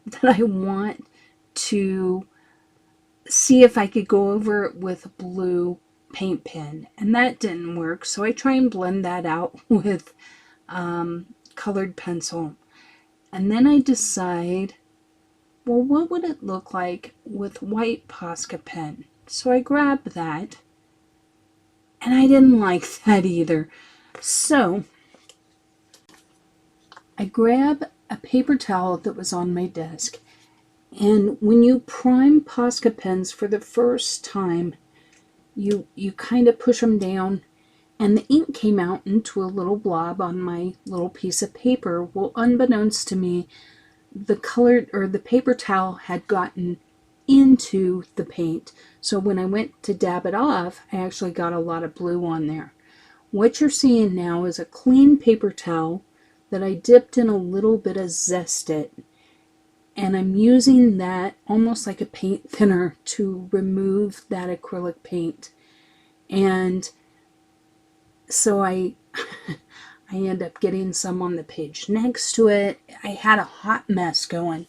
that I want to see if I could go over it with a blue paint pen, and that didn't work, so I try and blend that out with colored pencil. And then I decide, well, what would it look like with white Posca pen? So I grab that, and I didn't like that either. So I grab a paper towel that was on my desk, and when you prime Posca pens for the first time, you kind of push them down, and the ink came out into a little blob on my little piece of paper. Well, unbeknownst to me, the colored or the paper towel had gotten into the paint. So when I went to dab it off, I actually got a lot of blue on there. What you're seeing now is a clean paper towel that I dipped in a little bit of Zest-It, and I'm using that almost like a paint thinner to remove that acrylic paint. And so I end up getting some on the page next to it. I had a hot mess going,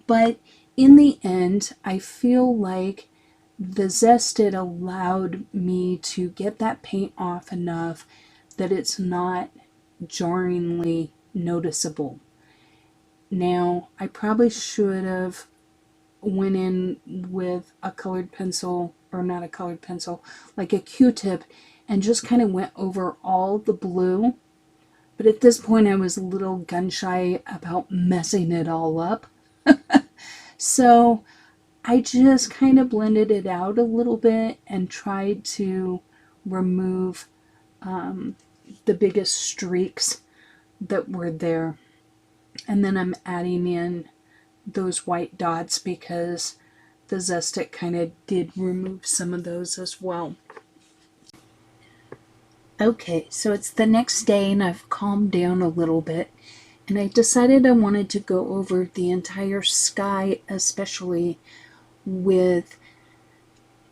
but in the end, I feel like the Zest-It allowed me to get that paint off enough that it's not jarringly noticeable. Now, I probably should have went in with a colored pencil, or not a colored pencil, like a Q-tip, and just kind of went over all the blue. But at this point, I was a little gun shy about messing it all up. So I just kind of blended it out a little bit and tried to remove the biggest streaks that were there. And then I'm adding in those white dots because the Zest-It kind of did remove some of those as well. Okay, so it's the next day and I've calmed down a little bit, and I decided I wanted to go over the entire sky, especially with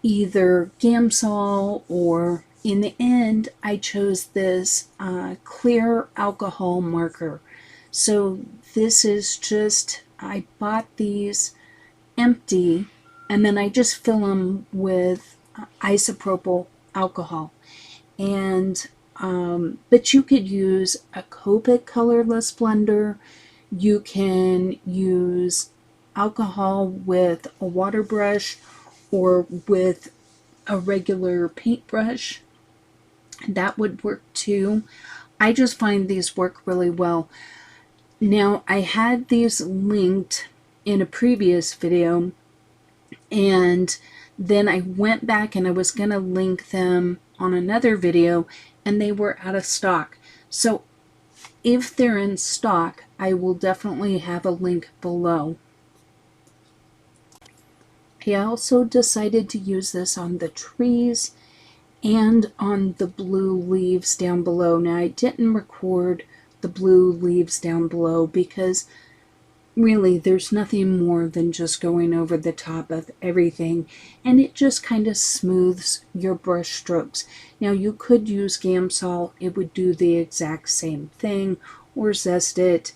either Gamsol, or in the end I chose this clear alcohol marker. So this is just, I bought these empty and then I just fill them with isopropyl alcohol. And but you could use a Copic colorless blender. You can use alcohol with a water brush or with a regular paintbrush. That would work too. I just find these work really well. Now, I had these linked in a previous video, and then I went back and I was going to link them on another video, and they were out of stock. So if they're in stock, I will definitely have a link below. I also decided to use this on the trees and on the blue leaves down below. Now, I didn't record the blue leaves down below because really there's nothing more than just going over the top of everything, and it just kind of smooths your brush strokes. Now, you could use Gamsol, it would do the exact same thing, or Zest-It.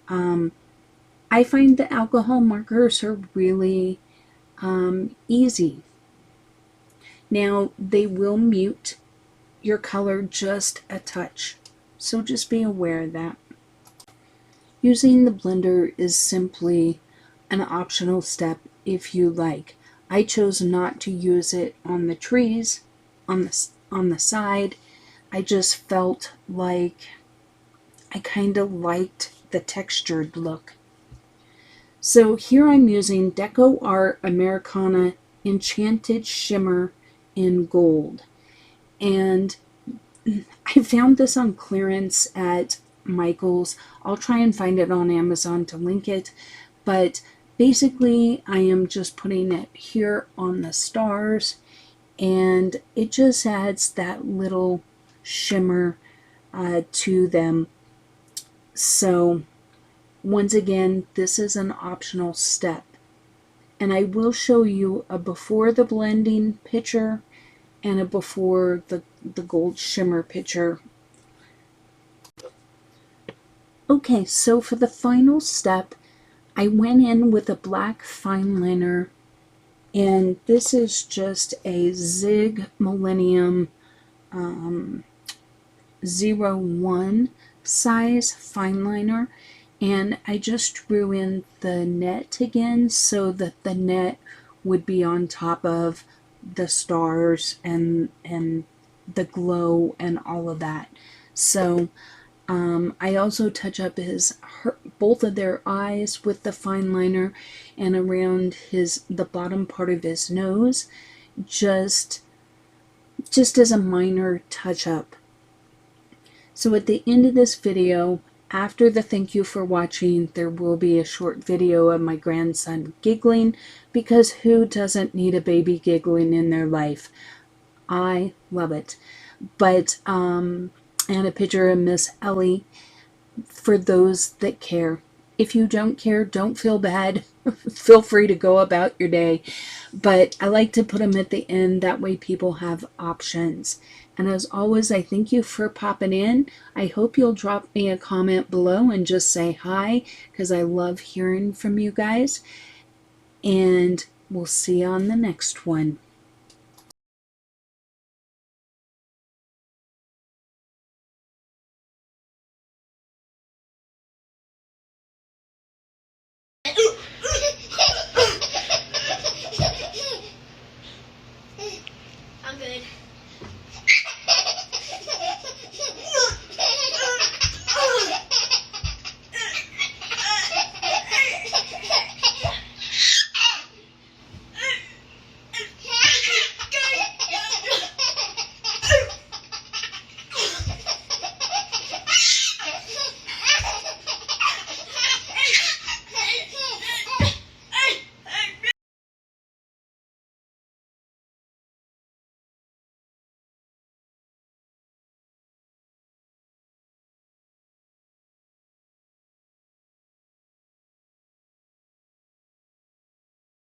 I find the alcohol markers are really easy. Now, they will mute your color just a touch, so just be aware of that. Using the blender is simply an optional step if you like. I chose not to use it on the trees, on the side. I just felt like I kind of liked the textured look. So here I'm using Deco Art Americana Enchanted Shimmer in Gold. And I found this on clearance at Michael's. I'll try and find it on Amazon to link it. But basically, I am just putting it here on the stars, and it just adds that little shimmer to them. So once again, this is an optional step. And I will show you a before the blending picture and a before the gold shimmer picture. Okay, so for the final step, I went in with a black fine liner, and this is just a Zig Millennium 01 size fine liner, and I just drew in the net again so that the net would be on top of the stars and the glow and all of that. So I also touch up both of their eyes with the fine liner and around the bottom part of his nose, just as a minor touch up. So at the end of this video, after the thank you for watching, there will be a short video of my grandson giggling, because who doesn't need a baby giggling in their life? I love it. But and a picture of Miss Ellie for those that care. If you don't care, don't feel bad. Feel free to go about your day. But I like to put them at the end. That way people have options. And as always, I thank you for popping in. I hope you'll drop me a comment below and just say hi, because I love hearing from you guys. And we'll see you on the next one.